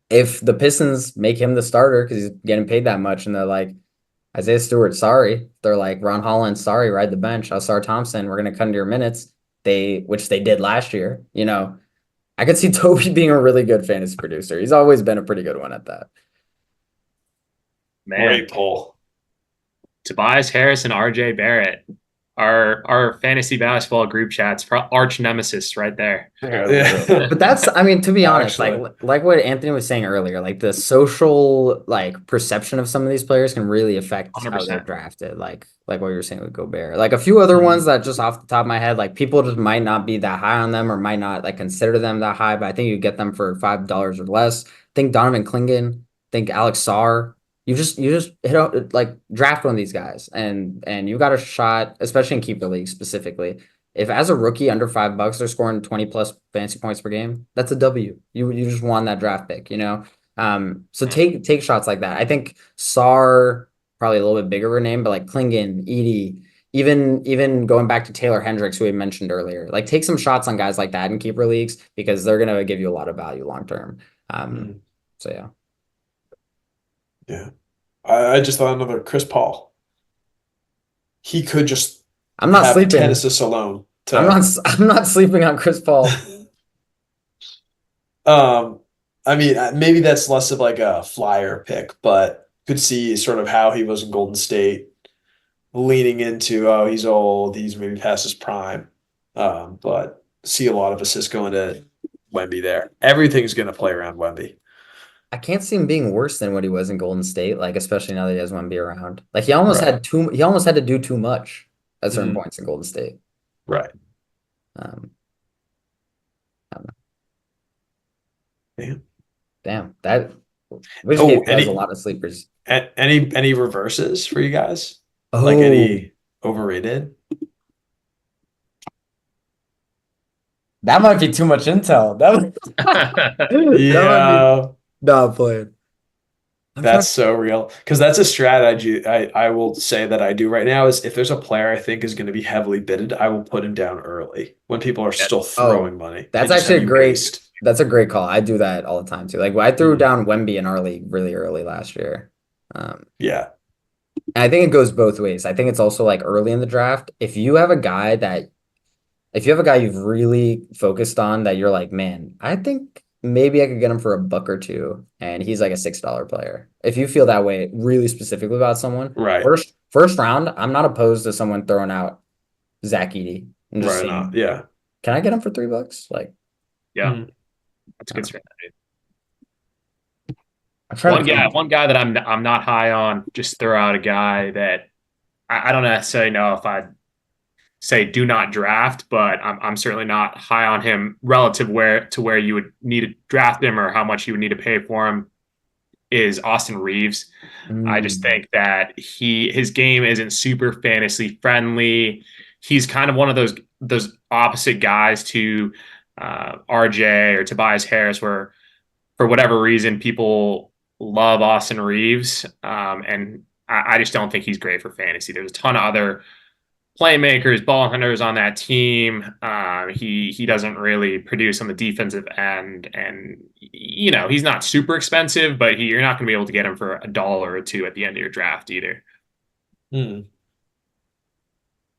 if the Pistons make him the starter because he's getting paid that much, and they're like, Isaiah Stewart, sorry. They're like, Ron Holland, sorry, ride the bench. Alstar Thompson, we're gonna cut into your minutes. Which they did last year, I could see Toby being a really good fantasy producer. He's always been a pretty good one at that. Man, Great pull. Tobias Harris and RJ Barrett, our fantasy basketball group chats, arch nemesis right there. Yeah. But that's, I mean, to be honest, Actually. like what Anthony was saying earlier, like the social like perception of some of these players can really affect how they're 100%. drafted. Like what you were saying with Gobert. Like a few other ones that just off the top of my head, like people just might not be that high on them or might not like consider them that high, but I think you get them for $5 or less. Think Donovan Clingan, think Alex Sarr. You just hit out like draft one of these guys and you got a shot, especially in keeper leagues specifically. If as a rookie under $5 they're scoring 20 plus fantasy points per game, that's a W. You just won that draft pick. So take shots like that. I think Sarr probably a little bit bigger of a name, but like Klingon, Edie, even going back to Taylor Hendricks, who we mentioned earlier, like take some shots on guys like that in keeper leagues because they're gonna give you a lot of value long term. So yeah. Yeah. I just thought another Chris Paul. He could just I'm not have sleeping. 10 assists alone. I'm not sleeping on Chris Paul. I mean, maybe that's less of like a flyer pick, but could see sort of how he was in Golden State, leaning into, oh, he's old, he's maybe past his prime. But see a lot of assists going to Wemby there. Everything's going to play around Wemby. I can't see him being worse than what he was in Golden State, like especially now that he has Wemby around. Like he almost Right. had to do too much at certain Mhm. points in Golden State. Right. Um, I don't know. Damn. Damn, that we just gave you guys a Any lot of sleepers. any reverses for you guys? Like Oh, any overrated? that might be too much intel. That might be Yeah, not playing. that's so real. Because that's a strategy I will say that I do right now is if there's a player I think is going to be heavily bidded, I will put him down early when people are still throwing money. That's and just actually have a you great. waste. That's a great call. I do that all the time too. Like I threw Mhm. down Wemby in our league really early last year. Yeah. And I think it goes both ways. I think it's also like early in the draft. If you have a guy you've really focused on that you're like, man, I think maybe I could get him for $1 or $2, and he's like a $6 player. If you feel that way really specifically about someone, Right. first round, I'm not opposed to someone throwing out Zach Edey and just Right saying, on. Yeah. can I get him for $3? Like, Yeah, Mhm. that's a good strategy. I'm trying to think. One guy that I'm not high on. Just throw out a guy that I don't necessarily know if I'd say do not draft, but I'm certainly not high on him relative where you would need to draft him or how much you would need to pay for him. Is Austin Reeves. I just think that his game isn't super fantasy friendly. He's kind of one of those opposite guys to RJ or Tobias Harris, where for whatever reason people love Austin Reeves, and I just don't think he's great for fantasy. There's a ton of other playmakers, ball hunters on that team. He doesn't really produce on the defensive end, and he's not super expensive, but you're not going to be able to get him for $1 or $2 at the end of your draft either. No,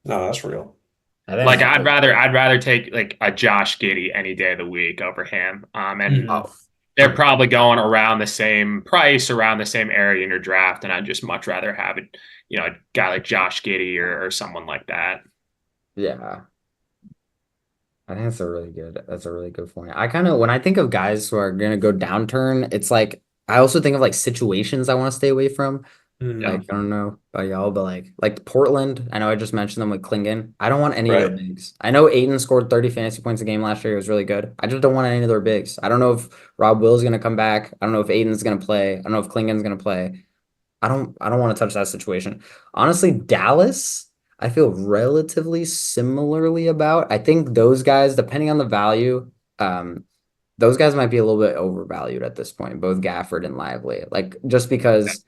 that's real. Like I'd rather take like a Josh Giddey any day of the week over him. And they're probably going around the same price, around the same area in your draft, and I'd just much rather have it, a guy like Josh Giddey or someone like that. Yeah. I think that's a really good point. I kind of, when I think of guys who are going to go downturn, it's like, I also think of like situations I want to stay away from. Like, I don't know about y'all, but like Portland, I know I just mentioned them with Klingon. I don't want any of their Right. bigs. I know Aiton scored 30 fantasy points a game last year. It was really good. I just don't want any of their bigs. I don't know if Rob Will's gonna come back. I don't know if Aiton's gonna play. I don't know if Klingon's gonna play. I don't want to touch that situation. Honestly, Dallas, I feel relatively similarly about. I think those guys, depending on the value, those guys might be a little bit overvalued at this point, both Gafford and Lively. Like just because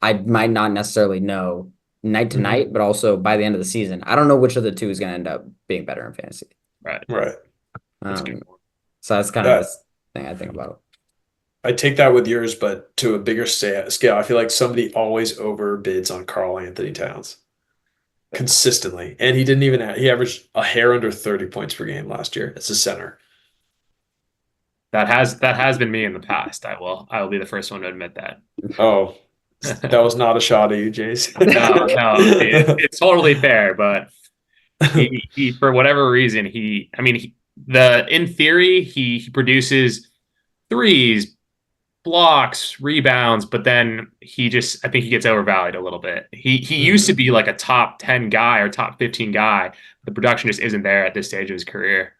I might not necessarily know night to night, but also by the end of the season, I don't know which of the two is going to end up being better in fantasy. Right. That's Um, so that's kind of the thing I think about. I take that with yours, but to a bigger scale, I feel like somebody always overbids on Karl Anthony Towns consistently. And he averaged a hair under 30 points per game last year as a center. That has been me in the past. I will be the first one to admit that. Oh, that was not a shot at you, Jace. No, it's totally fair, but he for whatever reason, in theory, he produces threes, blocks, rebounds, but then I think he gets overvalued a little bit. He used to be like a top 10 guy or top 15 guy. The production just isn't there at this stage of his career.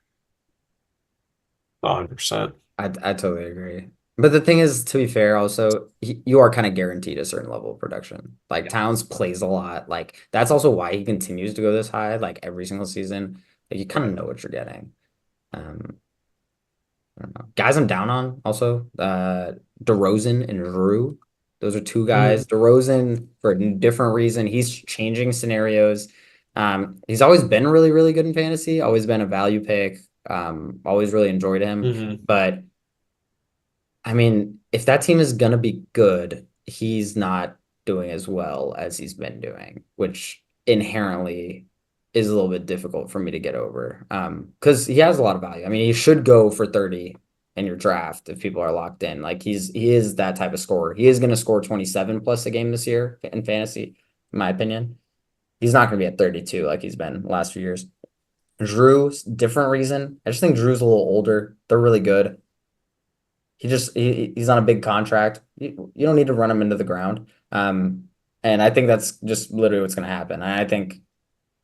100%. I totally agree. But the thing is, to be fair, also, you are kind of guaranteed a certain level of production. Like Towns plays a lot. Like that's also why he continues to go this high, like every single season. Like you kind of know what you're getting. Um, I don't know. Guys I'm down on also, DeRozan and Drew. Those are two guys. DeRozan, for a different reason, he's changing scenarios. He's always been really, really good in fantasy, always been a value pick. Always really enjoyed him. But I mean, if that team is gonna be good, he's not doing as well as he's been doing, which inherently is a little bit difficult for me to get over. Because he has a lot of value. I mean, he should go for 30 in your draft if people are locked in. Like he is that type of scorer. He is gonna score 27 plus a game this year in fantasy, in my opinion. He's not gonna be at 32 like he's been the last few years. Drew's different reason. I just think Drew's a little older. They're really good. He's on a big contract. You don't need to run him into the ground. And I think that's just literally what's going to happen. I think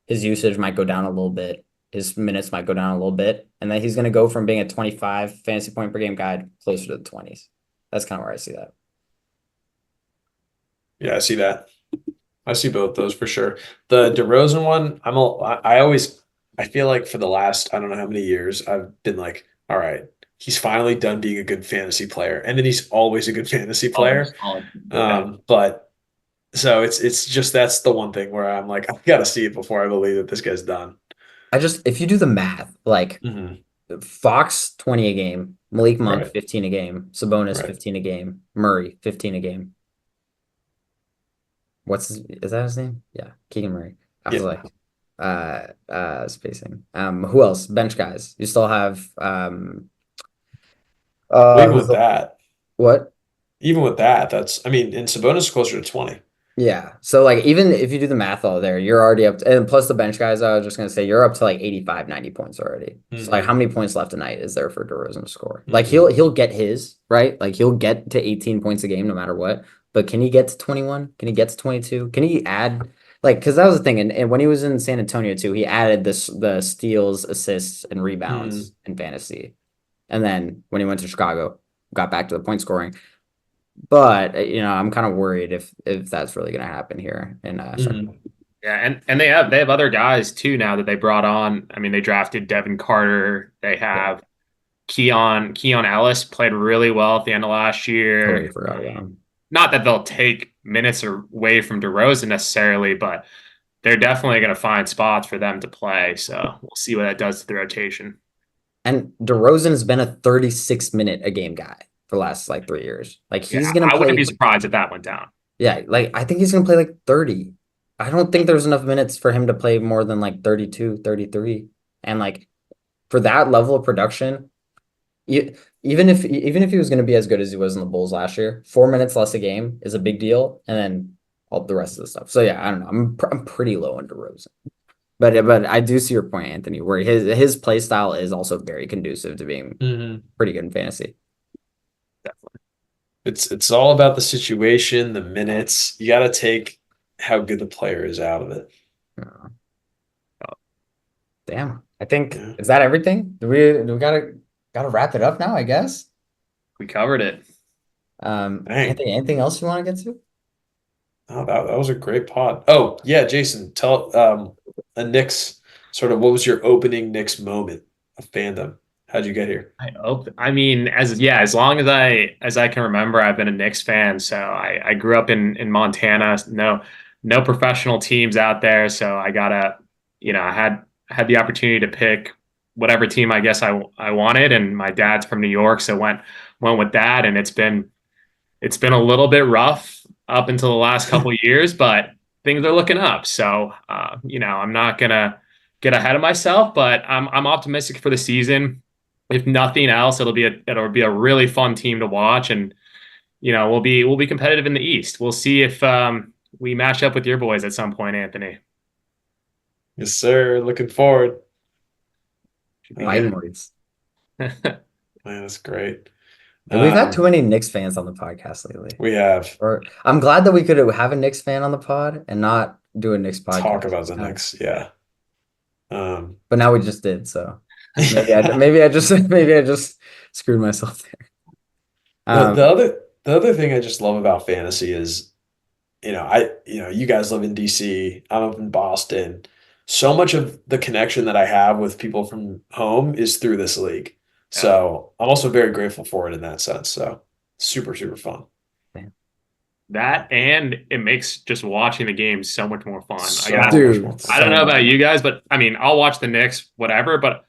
his usage might go down a little bit. His minutes might go down a little bit. And then he's going to go from being a 25 fantasy point per game guy closer to the 20s. That's kind of where I see that. Yeah, I see that. I see both those for sure. The DeRozan one, I feel like for the last, I don't know how many years, I've been like, all right, he's finally done being a good fantasy player. And then he's always a good fantasy player. But so it's just, that's the one thing where I'm like, I gotta see it before I believe that this guy's done. If you do the math, like Fox 20 a game, Malik Monk 15 a game, Sabonis 15 a game, Murray 15 a game. Is that his name? Yeah, Keegan Murray. I was like, spacing. Who else? Bench guys. You still have even with that. What? Even with that, and Sabonis is closer to 20. Yeah. So like even if you do the math all there, you're already up to, and plus the bench guys, I was just gonna say you're up to like 85, 90 points already. So like how many points left a night is there for DeRozan to score? Like he'll get his, right? Like he'll get to 18 points a game no matter what. But can he get to 21? Can he get to 22? Can he add because that was the thing, and when he was in San Antonio too, he added the steals, assists, and rebounds in fantasy. And then when he went to Chicago, got back to the point scoring. But I'm kind of worried if that's really going to happen here in Yeah, and they have other guys too now that they brought on. I mean, they drafted Devin Carter. They have Keon Ellis played really well at the end of last year. Totally forgot about him. Not that they'll take minutes away from DeRozan necessarily, but they're definitely going to find spots for them to play. So we'll see what that does to the rotation. And DeRozan has been a 36-minute a game guy for the last 3 years. Like he's gonna play. I wouldn't be surprised if that went down. Yeah, I think he's gonna play 30. I don't think there's enough minutes for him to play more than 32, 33. And for that level of production, even if he was gonna be as good as he was in the Bulls last year, 4 minutes less a game is a big deal, and then all the rest of the stuff. So yeah, I don't know. I'm pretty low on DeRozan. But I do see your point, Anthony, where his play style is also very conducive to being pretty good in fantasy. Definitely. It's all about the situation, the minutes. You got to take how good the player is out of it. Yeah. Damn. I think Yeah. is that everything? Do we gotta wrap it up now, I guess? We covered it. Dang. Anything else you want to get to? Oh, that was a great pod. Oh, yeah, Jason, tell a Knicks sort of what was your opening Knicks moment of fandom? How'd you get here? I mean, as long as I can remember, I've been a Knicks fan. So I grew up in Montana. No professional teams out there. So I had the opportunity to pick whatever team I guess I wanted, and my dad's from New York, so went with that, and it's been a little bit rough up until the last couple of years, but things are looking up. So I'm not gonna get ahead of myself, but I'm optimistic for the season. If nothing else, it'll be a really fun team to watch, and we'll be competitive in the East. We'll see if we match up with your boys at some point, Anthony. Yes, sir. Looking forward. Fighting words. Man, that's great. We've had too many Knicks fans on the podcast lately. We have. I'm glad that we could have a Knicks fan on the pod and not do a Knicks podcast. Talk about the Knicks, yeah. But now we just did, so maybe I just screwed myself there. The other thing I just love about fantasy is, you guys live in DC, I'm up in Boston. So much of the connection that I have with people from home is through this league. So I'm also very grateful for it in that sense. So super, super fun. That, and it makes just watching the game so much more fun. I don't know about you guys, but I mean, I'll watch the Knicks, whatever, but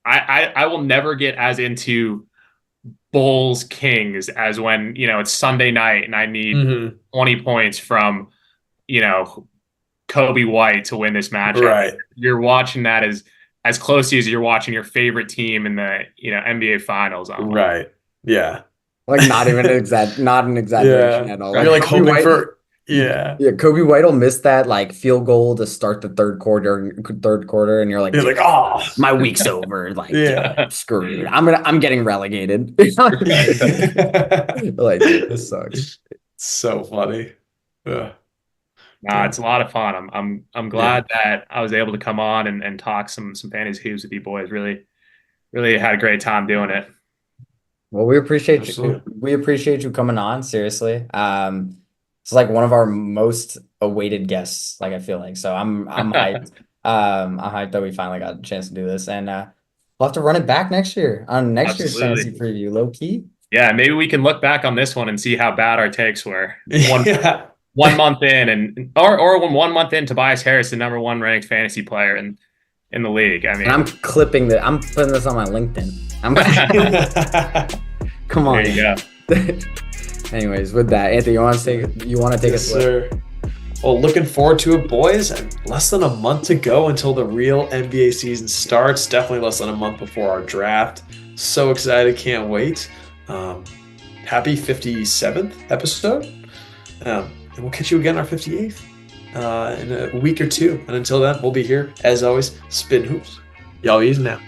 I will never get as into Bulls Kings as when, it's Sunday night and I need 20 points from, Kobe White to win this matchup. Right. You're watching that as closely as you're watching your favorite team in the NBA finals. Right. Yeah. Like not an exaggeration at all. You're like hoping for Kobe White will miss that like field goal to start the third quarter, and you're like, oh, my week's over. Like, screw it. I'm getting relegated. Like, dude, this sucks. So funny. Yeah. Nah, it's a lot of fun. I'm glad that I was able to come on and talk some fantasy hoops with you boys. Really, really had a great time doing it. Well, we appreciate you. We appreciate you coming on. Seriously, it's like one of our most awaited guests. Like I feel like so. I'm hyped. I'm hyped that we finally got a chance to do this, and we'll have to run it back next year on next year's fantasy preview. Low key. Yeah, maybe we can look back on this one and see how bad our takes were. 1 month in, or when 1 month in, Tobias Harris, the #1 ranked fantasy player in the league. I mean, and I'm putting this on my LinkedIn. Come on. There you go. Anyways, with that, Anthony, you want to take us? Sir. Well, looking forward to it, boys. And less than a month to go until the real NBA season starts. Definitely less than a month before our draft. So excited, can't wait. Happy 57th episode. And we'll catch you again on our 58th in a week or two. And until then, we'll be here, as always, Spittin Hoops. Y'all easy now.